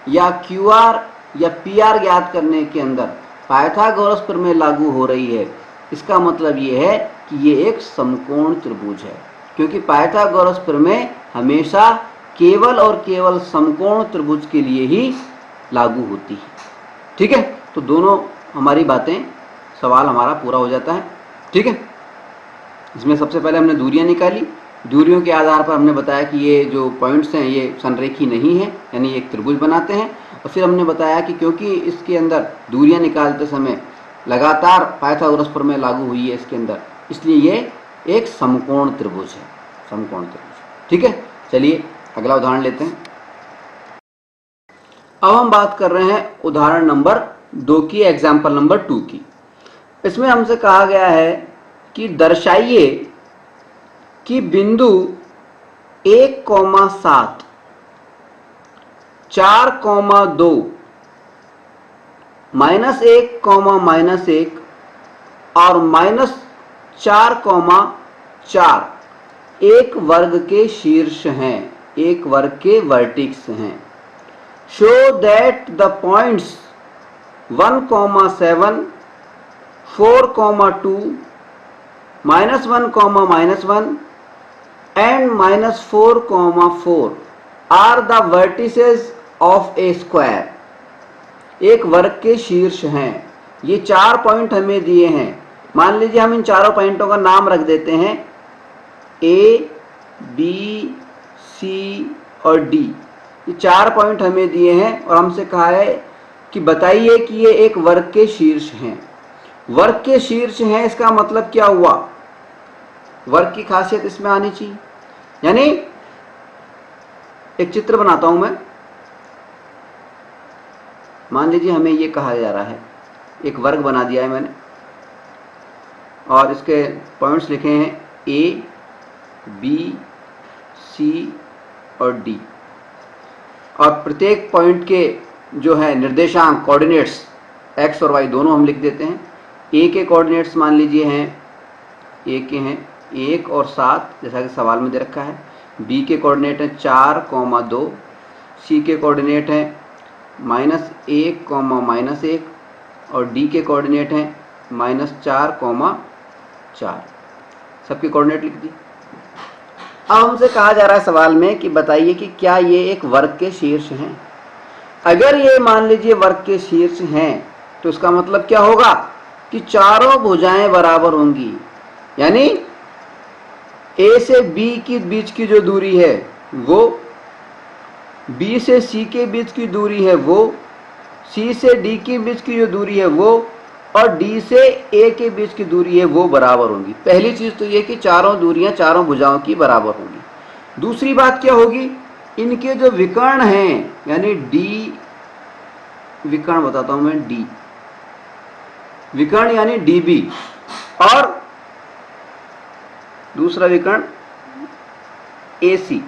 या QR या PR ज्ञात करने के अंदर पाइथागोरस प्रमेय लागू हो रही है, इसका मतलब ये है कि ये एक समकोण त्रिभुज है, क्योंकि पाइथागोरस प्रमेय हमेशा केवल और केवल समकोण त्रिभुज के लिए ही लागू होती है। ठीक है, तो दोनों हमारी बातें, सवाल हमारा पूरा हो जाता है। ठीक है, इसमें सबसे पहले हमने दूरियां निकाली, दूरियों के आधार पर हमने बताया कि ये जो पॉइंट्स हैं ये संरेखी नहीं है, यानी एक त्रिभुज बनाते हैं। और फिर हमने बताया कि क्योंकि इसके अंदर दूरियां निकालते समय लगातार पाइथागोरस प्रमेय लागू हुई है इसके अंदर, इसलिए ये एक समकोण त्रिभुज है, समकोण त्रिभुज। ठीक है, चलिए अगला उदाहरण लेते हैं। अब हम बात कर रहे हैं उदाहरण नंबर 2 की, एग्जाम्पल नंबर 2 की। इसमें हमसे कहा गया है कि दर्शाइए कि बिंदु 1,7, 4,2, -1, -1 और -4,4 एक वर्ग के शीर्ष हैं, एक वर्ग के वर्टिक्स हैं। Show that the points 1,7, 4,2, -1, -1 and -4,4 are the vertices of a square. एक वर्ग के शीर्ष हैं। ये 4 पॉइंट हमें दिए हैं। मान लीजिए हम इन चारों पॉइंटों का नाम रख देते हैं A, B, C और D। ये 4 पॉइंट हमें दिए हैं और हमसे कहा है कि बताइए कि ये एक वर्ग के शीर्ष हैं। वर्ग के शीर्ष हैं, इसका मतलब क्या हुआ? वर्ग की खासियत इसमें आनी चाहिए। यानी एक चित्र बनाता हूं मैं, मान लीजिए हमें ये कहा जा रहा है, एक वर्ग बना दिया है मैंने और इसके पॉइंट्स लिखे हैं A, B, C और D। और प्रत्येक पॉइंट के जो है निर्देशांक, कोऑर्डिनेट्स x और y दोनों हम लिख देते हैं। A के कोऑर्डिनेट्स मान लीजिए हैं, A के हैं 1 और 7 जैसा कि सवाल में दे रखा है। B के कोऑर्डिनेट हैं 4,2, C के कोऑर्डिनेट हैं -1, -1 और D के कोऑर्डिनेट हैं -4,4। सबके कोऑर्डिनेट लिख दिए। अब हमसे कहा जा रहा है सवाल में कि बताइए कि क्या ये एक वर्ग के शीर्ष हैं। अगर ये मान लीजिए वर्ग के शीर्ष हैं तो इसका मतलब क्या होगा कि चारों भुजाएं बराबर होंगी। यानी A से B के बीच की जो दूरी है वो, B से C के बीच की दूरी है वो, C से D के बीच की जो दूरी है वो और D से A के बीच की दूरी है वो बराबर होंगी। पहली चीज तो ये कि चारों दूरियां चारों भुजाओं की बराबर होंगी। दूसरी बात क्या होगी, इनके जो विकर्ण हैं, यानी D विकर्ण बताता हूं मैं, D विकर्ण यानी DB और दूसरा विकर्ण AC।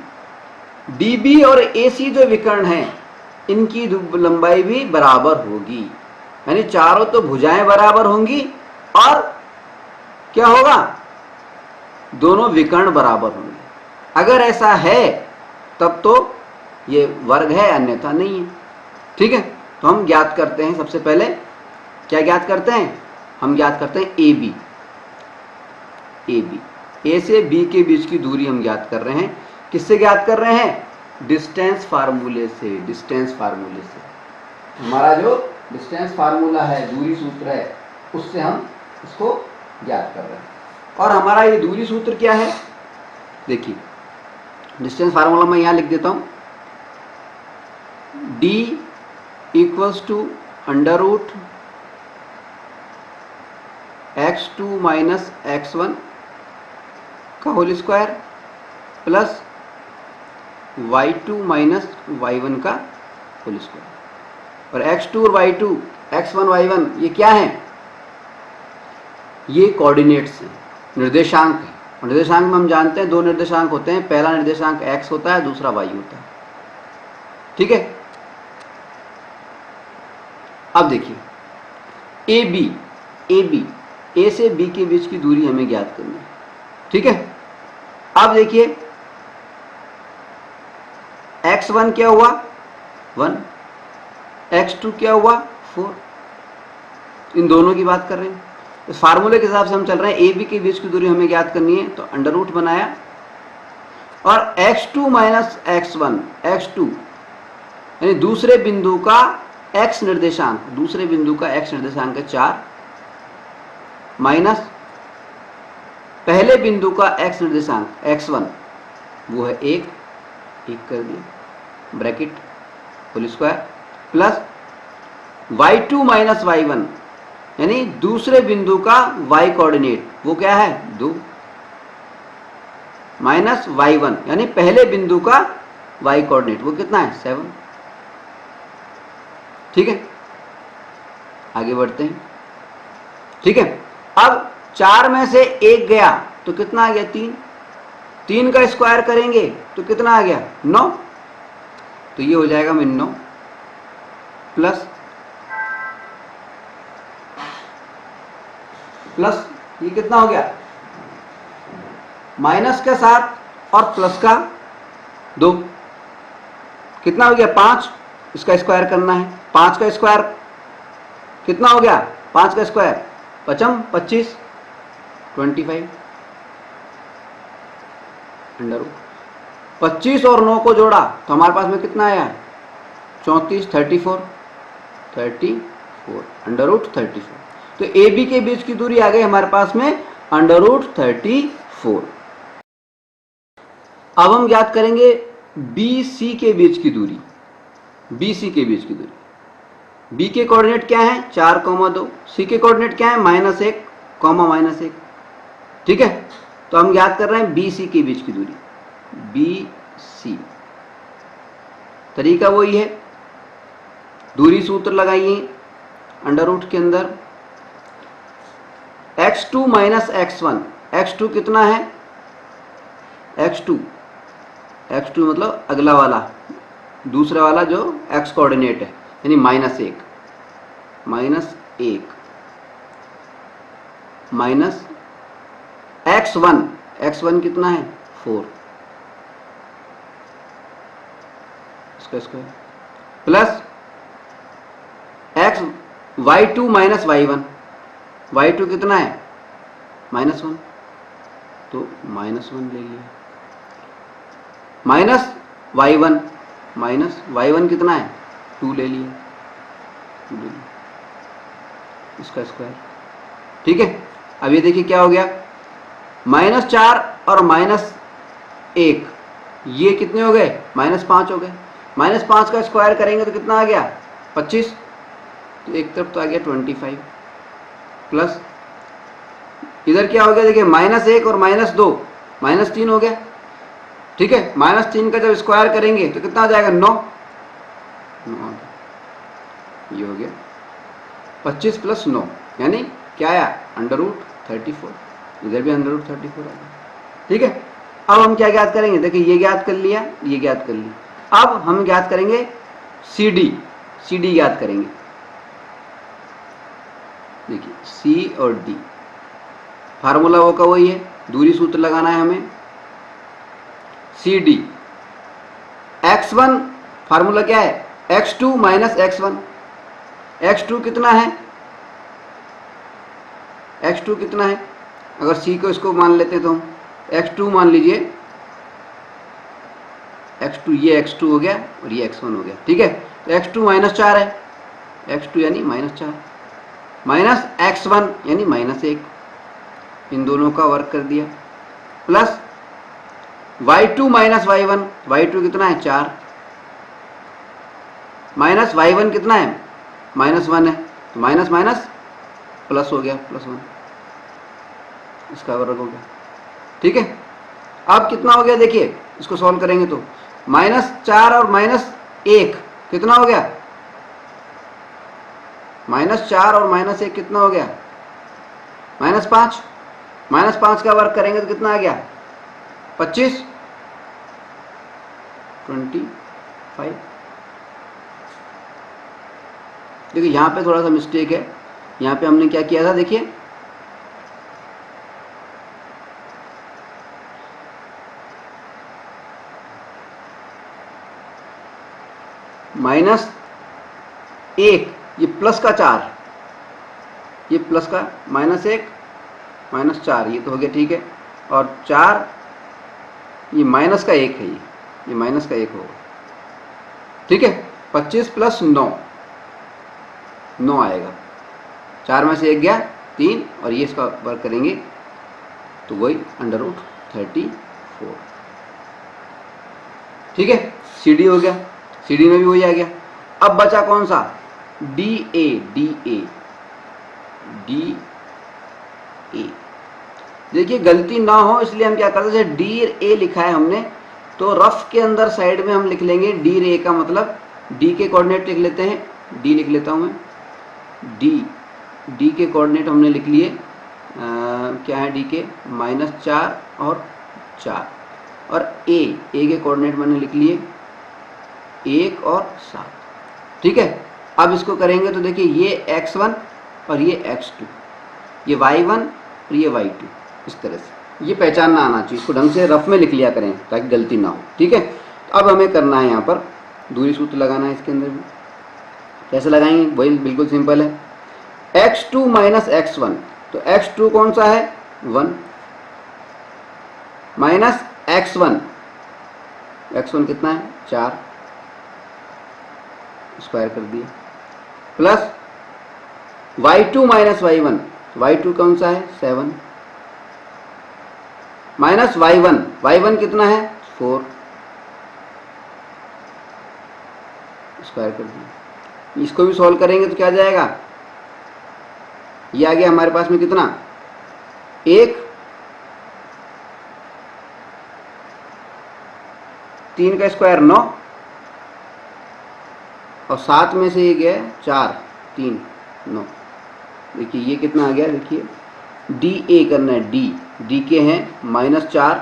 DB और AC जो विकर्ण हैं इनकी लंबाई भी बराबर होगी। यानी चारों तो भुजाएं बराबर होंगी और क्या होगा, दोनों विकर्ण बराबर होंगे। अगर ऐसा है तब तो ये वर्ग है, अन्यथा नहीं है। ठीक है, तो हम ज्ञात करते हैं। सबसे पहले क्या ज्ञात करते हैं? हम ज्ञात करते हैं AB। A से B के बीच की दूरी हम ज्ञात कर रहे हैं। किससे ज्ञात कर रहे हैं? डिस्टेंस फार्मूले से। डिस्टेंस फार्मूले से, हमारा जो डिस्टेंस फार्मूला है, दूरी सूत्र है, उससे हम इसको ज्ञात कर रहे हैं। और हमारा ये दूरी सूत्र क्या है? देखिए, डिस्टेंस फार्मूला मैं यहाँ लिख देता हूँ। D equals to √ x2 - x1 का whole square plus y2 - y1 का होल स्क्वायर। और x2 और y2, x1 y1 ये क्या है? ये कोऑर्डिनेट्स हैं, निर्देशांक हैं। और निर्देशांक में हम जानते हैं दो निर्देशांक होते हैं, पहला निर्देशांक x होता है, दूसरा y होता है। ठीक है, अब देखिए ए से बी के बीच की दूरी हमें ज्ञात करनी है। ठीक है, अब देखिए x1 क्या हुआ 1, x2 क्या हुआ 4, इन दोनों की बात कर रहे हैं। इस फार्मूले के हिसाब से हम चल रहे हैं, ए बी के बीच की दूरी हमें ज्ञात करनी है, तो अंडर रूट बनाया और x2 माइनस x1, x2 यानी दूसरे बिंदु का x निर्देशांक, दूसरे बिंदु का x निर्देशांक है 4 माइनस पहले बिंदु का x निर्देशांक x1 वो है 1 कर दिया bracket whole square plus y2 minus y1 यानी दूसरे बिंदु का y कोऑर्डिनेट वो क्या है 2 माइनस y1 यानी पहले बिंदु का y कोऑर्डिनेट वो कितना है 7। ठीक है, आगे बढ़ते हैं। ठीक है, अब 4 में से 1 गया तो कितना आ गया 3 का स्क्वायर करेंगे तो कितना आ गया 9, तो ये हो जाएगा 9 प्लस ये कितना हो गया माइनस का 7 और प्लस का 2 कितना हो गया 5, इसका स्क्वायर करना है, 5 का स्क्वायर कितना हो गया 5 का स्क्वायर 25 25 अंडर रूट 25 और 9 को जोड़ा तो हमारे पास में कितना आया 34 34 अंडर रूट 34। तो ए बी के बीच की दूरी आ गई हमारे पास में अंडर रूट 34। अब हम ज्ञात करेंगे बी सी के बीच की दूरी, बी सी के बीच की दूरी। बी के कोऑर्डिनेट क्या है 4,2, सी के कोऑर्डिनेट क्या है -1, -1। ठीक है, तो हम ज्ञात कर रहे हैं बी सी के बीच की दूरी, बी सी। तरीका वही है, दूरी सूत्र लगाइए अंडर रूट के अंदर x2 माइनस x1, x2 कितना है x2 मतलब अगला वाला, दूसरा वाला जो x कोऑर्डिनेट है यानी -1 माइनस x1 कितना है 4 इसका square plus y2 minus y2 कितना है -1 तो -1 ले लिया माइनस y1 कितना है 2 ले लिया इसका स्क्वायर। ठीक है, अब ये देखिए क्या हो गया -4 और -1 ये कितने हो गए -5 हो गए, -5 का स्क्वायर करेंगे तो कितना आ गया 25, तो एक तरफ तो आ गया 25 प्लस इधर क्या हो गया देखिए -1 और -2 -3 हो गया। ठीक है, -3 का जब स्क्वायर करेंगे तो कितना आ जाएगा 9 ये हो गया 25 प्लस 9 यानी क्या आया अंडर रूट 34, इधर भी अंडर रूट 34 आ गया। ठीक है, अब हम क्या ज्ञात करेंगे देखिए ये ज्ञात कर लिया, ये ज्ञात कर लिया। अब हम ज्ञात करेंगे सी डी ज्ञात करेंगे। देखिए सी और डी फार्मूला वो का वही है, दूरी सूत्र लगाना है हमें। सी डी x1 फार्मूला क्या है x2 माइनस x1, x2 कितना है अगर c को इसको मान लेते हैं तो हम x2 मान लीजिए, x2 ये x2 हो गया और ये x1 हो गया। ठीक है, तो x2 -4 है, x2 यानी -4 माइनस x1 यानी -1, इन दोनों का वर्क कर दिया प्लस y2 माइनस y1 कितना है 4 माइनस y1 कितना है -1 है, तो माइनस माइनस प्लस हो गया +1, इसका वर्ग हो गया। ठीक है, अब कितना हो गया देखिए इसको सॉल्व करेंगे तो -4 और -1 कितना हो गया -4 और -1 कितना हो गया -5 -5 का वर्ग करेंगे तो कितना आ गया 25, 25। देखिए यहाँ पे थोड़ा सा मिस्टेक है, यहाँ पे हमने क्या किया था, देखिए -1, ये प्लस का 4, ये प्लस का -1 -4, ये तो हो गया ठीक है, और 4 ये माइनस का 1 है, ये माइनस का 1 होगा, ठीक है। 25 + 9, 9 आएगा, 4 में से 1 गया 3, और ये इसका वर्ग करेंगे तो वही √34, ठीक है। CD हो गया, CD में भी वही आ गया। अब बचा कौन सा, DA, देखिए गलती ना हो इसलिए हम क्या करते हैं, DA लिखा है हमने तो रफ के अंदर साइड में हम लिख लेंगे DA का मतलब D के कोऑर्डिनेट लिख लेते हैं, D लिख लेता हूं मैं, D के कोऑर्डिनेट हमने लिख लिए, क्या है D के -4 और 4, और A के कोऑर्डिनेट मैंने लिख लिए 1 और 7, ठीक है। अब इसको करेंगे तो देखिए ये x1 और ये x2, ये y1 और ये y2, इस तरह से ये पहचानना आना चाहिए, इसको ढंग से रफ में लिख लिया करें ताकि गलती ना हो, ठीक है। अब हमें करना है यहाँ पर दूरी सूत्र लगाना है, इसके अंदर भी कैसे लगाएंगे, वही बिल्कुल सिंपल है, x2 - x1, तो x2 कौन सा है 1 माइनस x1 कितना है 4, स्क्वायर कर दिए, प्लस y2 - y1, y2 कौन सा है 7, माइनस y1 कितना है 4, स्क्वायर कर दिए। इसको भी सॉल्व करेंगे तो क्या आ जाएगा, ये आ गया हमारे पास में कितना 1, 3 का स्क्वायर 9, और 7 में से ये गया 4, 3, 9, देखिए ये कितना आ गया, देखिए DA करना है, D के हैं -4,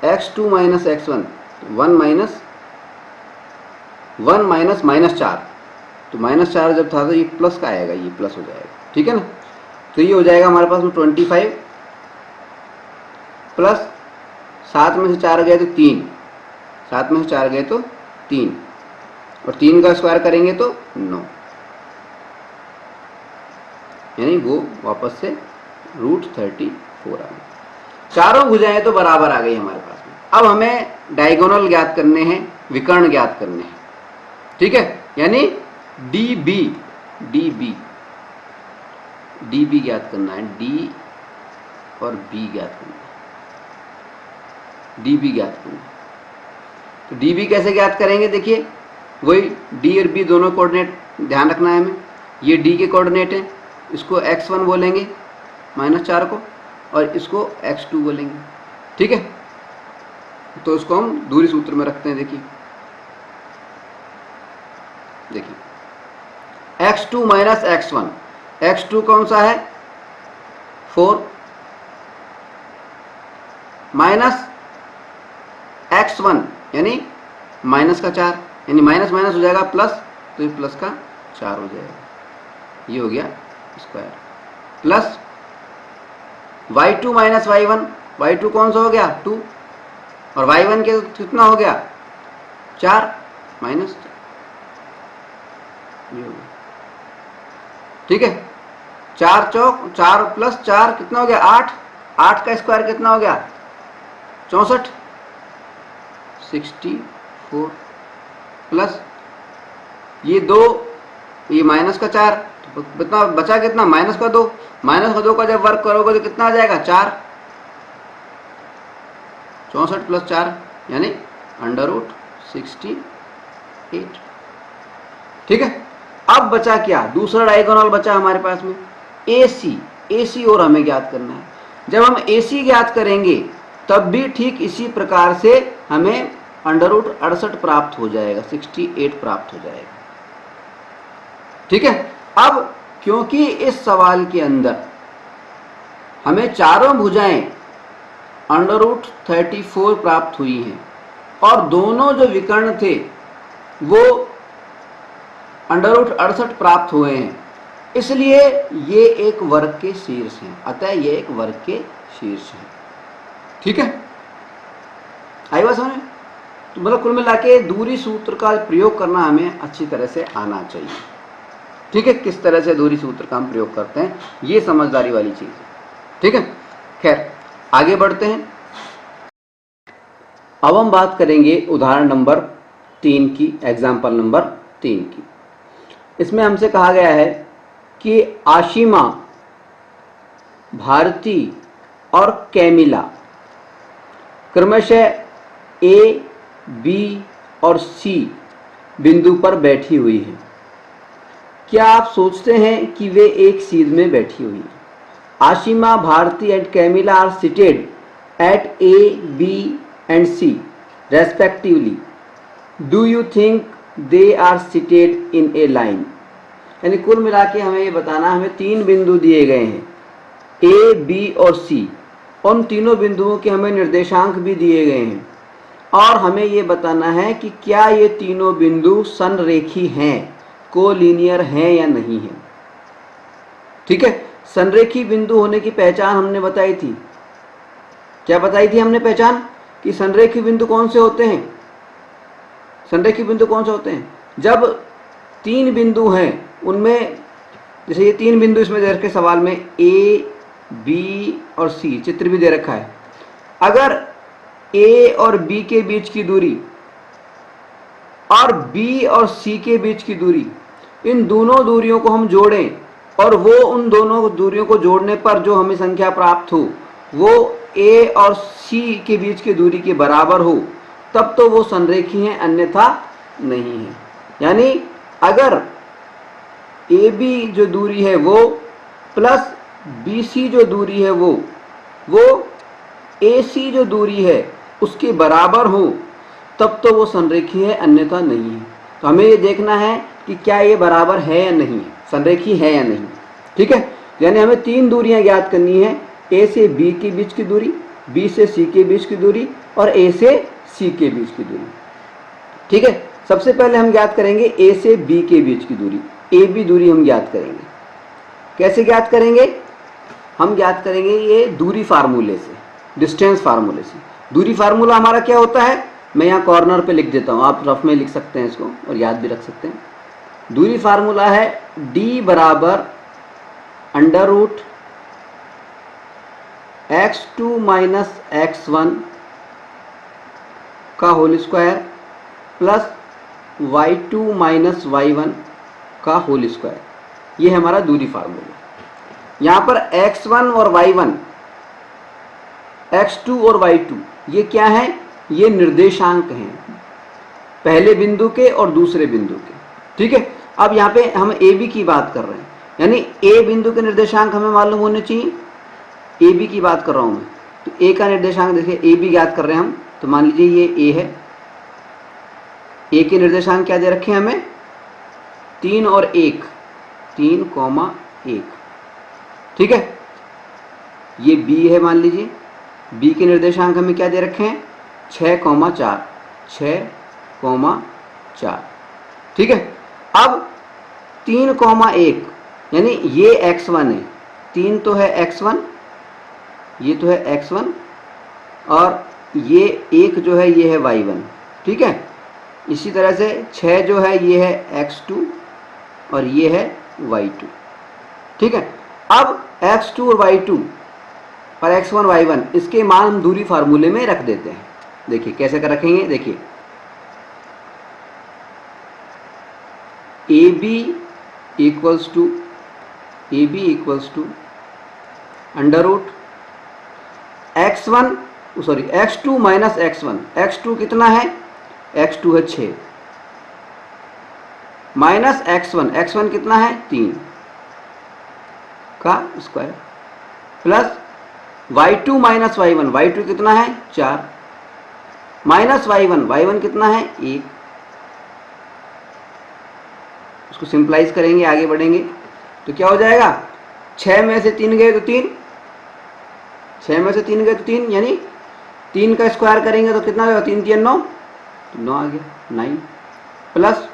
x2 - x1, 1 -4, तो -4 जब था तो ये प्लस का आएगा, ये प्लस हो जाएगा, ठीक है ना। तो ये हो जाएगा हमारे पास में 25 प्लस 7 में से 4 गए तो 3, 7 में से 4 गए तो 3, और 3 का स्क्वायर करेंगे तो 9, यानी वो वापस से √34 आ गई। चारों भुजाएं तो बराबर आ गई हमारे पास में। अब हमें डायगोनल ज्ञात करने हैं, विकर्ण ज्ञात करने हैं, ठीक है, यानी DB ज्ञात करना है, D और B ज्ञात करना है, DB ज्ञात करना है। तो DB कैसे ज्ञात करेंगे, देखिए वही D और B दोनों कोऑर्डिनेट ध्यान रखना है हमें, ये D के कोऑर्डिनेट हैं, इसको x1 बोलेंगे -4 को, और इसको x2 बोलेंगे, ठीक है। तो इसको हम दूरी सूत्र में रखते हैं, देखिए x2 - x1, x2 कौन सा है 4, माइनस x1 यानी माइनस का 4, यानी माइनस माइनस हो जाएगा प्लस, तो ये प्लस का 4 हो जाएगा, ये हो गया square, plus y2 - y1, y2 कौन सा हो गया 2, और y1 के कितना हो गया 4 माइनस, ये हो गया, ठीक है। 4 चौक 4 प्लस 4 कितना हो गया 8, 8 का स्क्वायर कितना हो गया 64, 64 प्लस ये 2, ये माइनस का 4, तो कितना बचा, कितना -2, -2 का जब वर्क करोगे तो कितना आ जाएगा 4, 64 प्लस 4 यानी √68, ठीक है। अब बचा क्या, दूसरा डायगोनल बचा हमारे पास में AC और हमें ज्ञात करना है। जब हम AC ज्ञात करेंगे तब भी ठीक इसी प्रकार से हमें √68 प्राप्त हो जाएगा, 68 प्राप्त हो जाएगा, ठीक है। अब क्योंकि इस सवाल के अंदर हमें चारों भुजाएं √34 प्राप्त हुई हैं और दोनों जो विकर्ण थे वो √68 प्राप्त हुए हैं, इसलिए ये एक वर्ग के शीर्ष हैं। अतः ये एक वर्ग के शीर्ष हैं। ठीक है, आई बात समझ में? तो मतलब कुल मिला के दूरी सूत्र का प्रयोग करना हमें अच्छी तरह से आना चाहिए। ठीक है, किस तरह से दूरी सूत्र का हम प्रयोग करते हैं, ये समझदारी वाली चीज है। ठीक है, खैर आगे बढ़ते हैं। अब हम बात करेंगे उदाहरण नंबर 3 की, एग्जाम्पल नंबर 3 की। इसमें हमसे कहा गया है कि आशिमा, भारती और कैमिला क्रमशः ए, बी और सी बिंदु पर बैठी हुई है। क्या आप सोचते हैं कि वे एक सीध में बैठी हुई है? Ashima, Bharti and Camila are seated at A, B and C respectively. Do you think they are seated in a line? यानी कुल मिला के हमें ये बताना, हमें 3 बिंदु दिए गए हैं, ए, बी और सी। उन तीनों बिंदुओं के हमें निर्देशांक भी दिए गए हैं और हमें ये बताना है कि क्या ये तीनों बिंदु संरेखी हैं, कोलिनियर हैं या नहीं है। ठीक है, संरेखी बिंदु होने की पहचान हमने बताई थी। क्या बताई थी हमने पहचान? कि संरेखी बिंदु कौन से होते हैं? संरेखी बिंदु कौन से होते हैं? जब 3 बिंदु हैं, उनमें जैसे ये 3 बिंदु इसमें दे रखे सवाल में, ए, बी और सी, चित्र भी दे रखा है। अगर ए और बी के बीच की दूरी और बी और सी के बीच की दूरी, इन दोनों दूरियों को हम जोड़ें और वो उन दोनों दूरियों को जोड़ने पर जो हमें संख्या प्राप्त हो वो ए और सी के बीच की दूरी के बराबर हो, तब तो वो संरेखी हैं, अन्यथा नहीं है। यानी अगर ए बी जो दूरी है वो प्लस बी सी जो दूरी है वो ए सी जो दूरी है उसके बराबर हो, तब तो वो संरेखी है, अन्यथा नहीं है। तो हमें ये देखना है कि क्या ये बराबर है या नहीं है, संरेखी है या नहीं। ठीक है, यानी हमें 3 दूरियां ज्ञात करनी है, ए से बी के बीच की दूरी, बी से सी के बीच की दूरी और ए से सी के बीच की दूरी। ठीक है, सबसे पहले हम ज्ञात करेंगे ए से बी के बीच की दूरी, ए बी दूरी हम ज्ञात करेंगे। कैसे ज्ञात करेंगे? हम ज्ञात करेंगे ये दूरी फार्मूले से, डिस्टेंस फार्मूले से। दूरी फार्मूला हमारा क्या होता है, मैं यहाँ कॉर्नर पे लिख देता हूँ, आप रफ में लिख सकते हैं इसको और याद भी रख सकते हैं। दूरी फार्मूला है d बराबर √x2 माइनस x1 का whole square plus y2 minus y1 का होल स्क्वायर। ये है हमारा दूरी फार्मूला। यहाँ पर x1 और y1, x2 और y2 ये क्या है? ये निर्देशांक हैं, पहले बिंदु के और दूसरे बिंदु के। ठीक है, अब यहाँ पे हम ए बी की बात कर रहे हैं, यानी ए बिंदु के निर्देशांक हमें मालूम होने चाहिए। ए बी की बात कर रहा हूँ मैं, तो ए का निर्देशांक देखिए, ए बी ज्ञात कर रहे हैं हम, तो मान लीजिए ये ए है। ए के निर्देशांक क्या दे रखे हैं हमें? 3 और 1, 3,1। ठीक है, ये बी है, मान लीजिए बी के निर्देशांक हमें क्या दे रखे हैं? 6,4, 6,4। ठीक है, अब 3,1 यानी ये x1 है, 3 तो है x1, ये तो है x1 और ये 1 जो है ये है y1। ठीक है, इसी तरह से 6 जो है ये है x2 और ये है y2। ठीक है, अब x2 और y2 और x1 y1 इसके मान हम दूरी फार्मूले में रख देते हैं। देखिए कैसे कर रखेंगे, देखिए A B equals to x2 minus x1। x2 कितना है? x2 है 6 माइनस x1 कितना है? 3 का square plus y2 minus y1 कितना है? 4 माइनस y1 कितना है? 1। उसको सिंप्लाइज करेंगे, आगे बढ़ेंगे। तो क्या हो जाएगा, 6 में से 3 गए तो 3, 6 में से 3 गए तो 3, यानी 3 का स्क्वायर करेंगे तो कितना होगा, 3 3 9, तो 9 आ गया 9, प्लस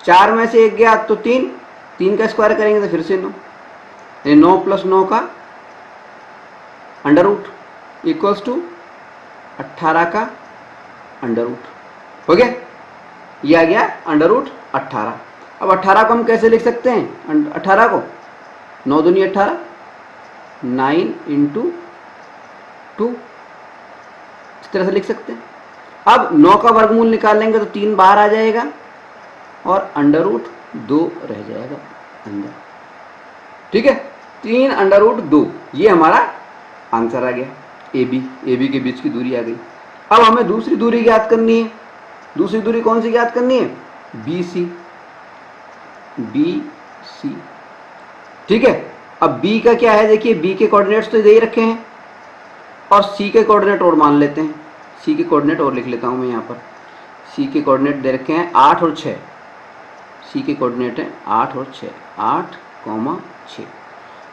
4 में से 1 गया तो 3, 3 का स्क्वायर करेंगे तो फिर से 9, यानी 9 + 9 का अंडर रूट इक्वल्स टू 18 का अंडर रूट। हो गया, ये आ गया अंडर रूट 18। अब 18 को हम कैसे लिख सकते हैं, 18 को 9 दूनी 18, 9 × 2, इस तरह से लिख सकते हैं। अब 9 का वर्गमूल निकालेंगे तो 3 बाहर आ जाएगा और अंडर रूट 2 रह जाएगा अंदर। ठीक है, 3 अंडर रूट 2, ये हमारा आंसर आ गया। AB के बीच की दूरी आ गई। अब हमें दूसरी दूरी ज्ञात करनी है। दूसरी दूरी कौन सी ज्ञात करनी है, BC। ठीक है, अब B का क्या है, देखिए B के कोऑर्डिनेट्स तो दे ही रखे हैं और C के कोऑर्डिनेट और मान लेते हैं। C के कोऑर्डिनेट और लिख लेता हूं मैं यहाँ पर। C के कोऑर्डिनेट दे रखे हैं 8 और 6। C के कोऑर्डिनेट है 8 और 6, 8, 6।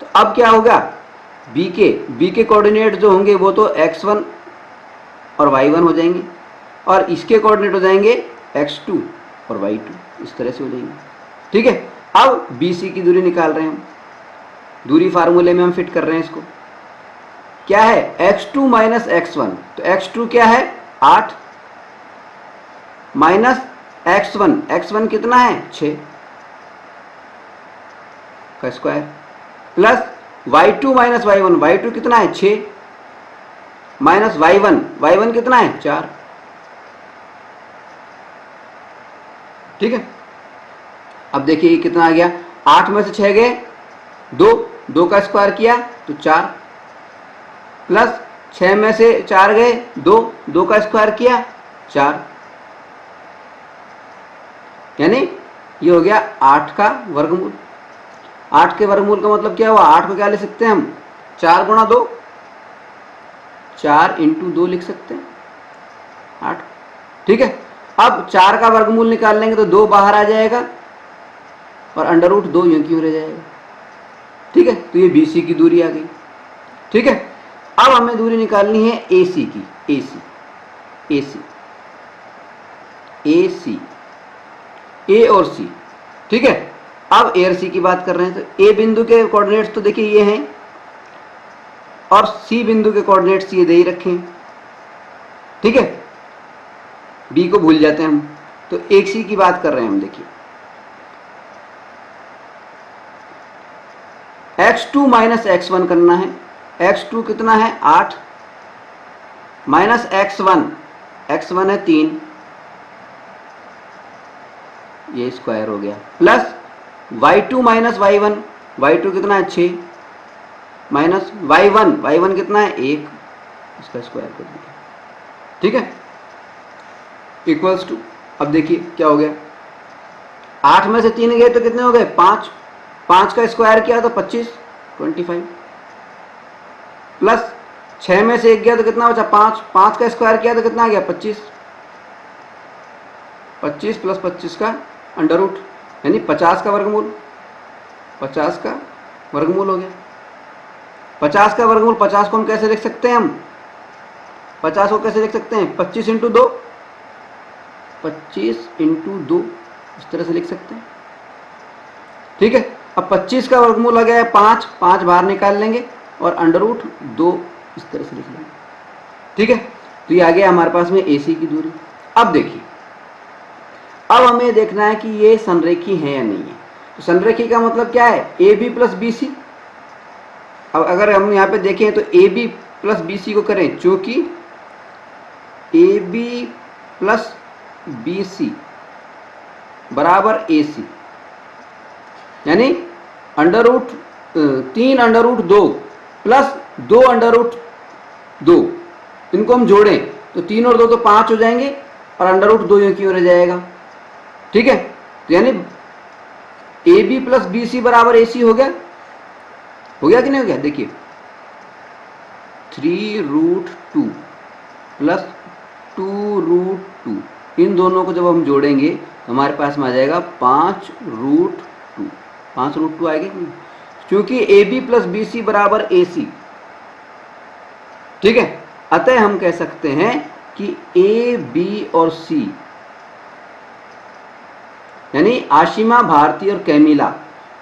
तो अब क्या होगा, B के कोऑर्डिनेट जो होंगे वो तो x1 और y1 हो जाएंगे और इसके कोऑर्डिनेट हो जाएंगे x2 और y2, इस तरह से हो जाएंगे। ठीक है, अब BC की दूरी निकाल रहे हैं हम, दूरी फार्मूले में हम फिट कर रहे हैं इसको। क्या है, x2 - x1, तो x2 क्या है 8 माइनस x1 कितना है 6 का स्क्वायर, प्लस y2 - y1 कितना है 6 माइनस y1 कितना है 4। ठीक है, अब देखिए ये कितना आ गया, 8 में से 6 गए 2 का स्क्वायर किया तो 4, प्लस 6 में से 4 गए 2 का स्क्वायर किया 4, यानी ये हो गया 8 का वर्गमूल। 8 के वर्गमूल का मतलब क्या हुआ, 8 को क्या लिख सकते हैं हम, 4 × 2, 4 × 2 लिख सकते हैं 8। ठीक है, अब 4 का वर्गमूल निकाल लेंगे तो 2 बाहर आ जाएगा और अंडर रूट 2 यूं क्यों रह जाएगा। ठीक है, तो ये BC की दूरी आ गई। ठीक है, अब हमें दूरी निकालनी है AC की, AC A और C। ठीक है, अब A और C की बात कर रहे हैं तो A बिंदु के कोऑर्डिनेट्स तो देखिए ये हैं और C बिंदु के कोऑर्डिनेट्स ये दे ही रखे हैं। ठीक है, B को भूल जाते हैं हम, तो AC की बात कर रहे हैं हम। देखिए x2 - x1 करना है, x2 कितना है 8 माइनस x1 है 3, ये स्क्वायर हो गया, प्लस y2 - y1 कितना है 6 माइनस y1 कितना है 1, इसका स्क्वायर कर दिया। ठीक है, इक्वल्स टू, अब देखिए क्या हो गया, 8 में से 3 गए तो कितने हो गए 5 का स्क्वायर किया तो 25 प्लस 6 में से 1 गया तो कितना बचा 5 का स्क्वायर किया तो कितना आ गया 25 प्लस 25 का अंडर रूट, यानी 50 का वर्गमूल, 50 का वर्गमूल हो गया। 50 का वर्गमूल, 50 को हम कैसे लिख सकते हैं, हम 50 को कैसे लिख सकते हैं, 25 × 2, 25 × 2 इस तरह से लिख सकते हैं। ठीक है, अब 25 का वर्गमूल आ गया है 5 बाहर निकाल लेंगे और अंडर रूट 2 इस तरह से लिख लेंगे। ठीक है, तो ये आ गया हमारे पास में AC की दूरी। अब देखिए, अब हमें देखना है कि ये संरेखी है या नहीं है। तो संरेखी का मतलब क्या है, AB + BC। अब अगर हम यहाँ पे देखें तो AB + BC को करें, चूंकि AB + BC बराबर AC, यानी तीन under root 2 plus 2 under root 2, इनको हम जोड़ें तो 3 और 2 तो 5 हो जाएंगे और अंडर रूट 2 यूं क्यों रह जाएगा। ठीक है, तो यानी AB + BC बराबर AC हो गया कि नहीं हो गया। देखिए 3√2 प्लस 2√2, इन दोनों को जब हम जोड़ेंगे तो हमारे पास में आ जाएगा 5√2। 5√2 आएगी कि नहीं? क्योंकि A B plus B C बराबर ए सी, ठीक है। अतः हम कह सकते हैं कि ए बी और सी यानी आशिमा, भारती और कैमिला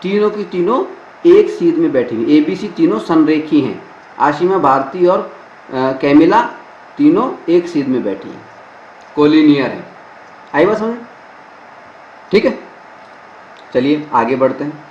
तीनों की तीनों एक सीध में बैठी हुई, ए बी सी तीनों संरेखी हैं। आशिमा, भारती और कैमिला तीनों एक सीध में बैठी हैं, कोलिनियर है। आई बात समझ? ठीक है, चलिए आगे बढ़ते हैं।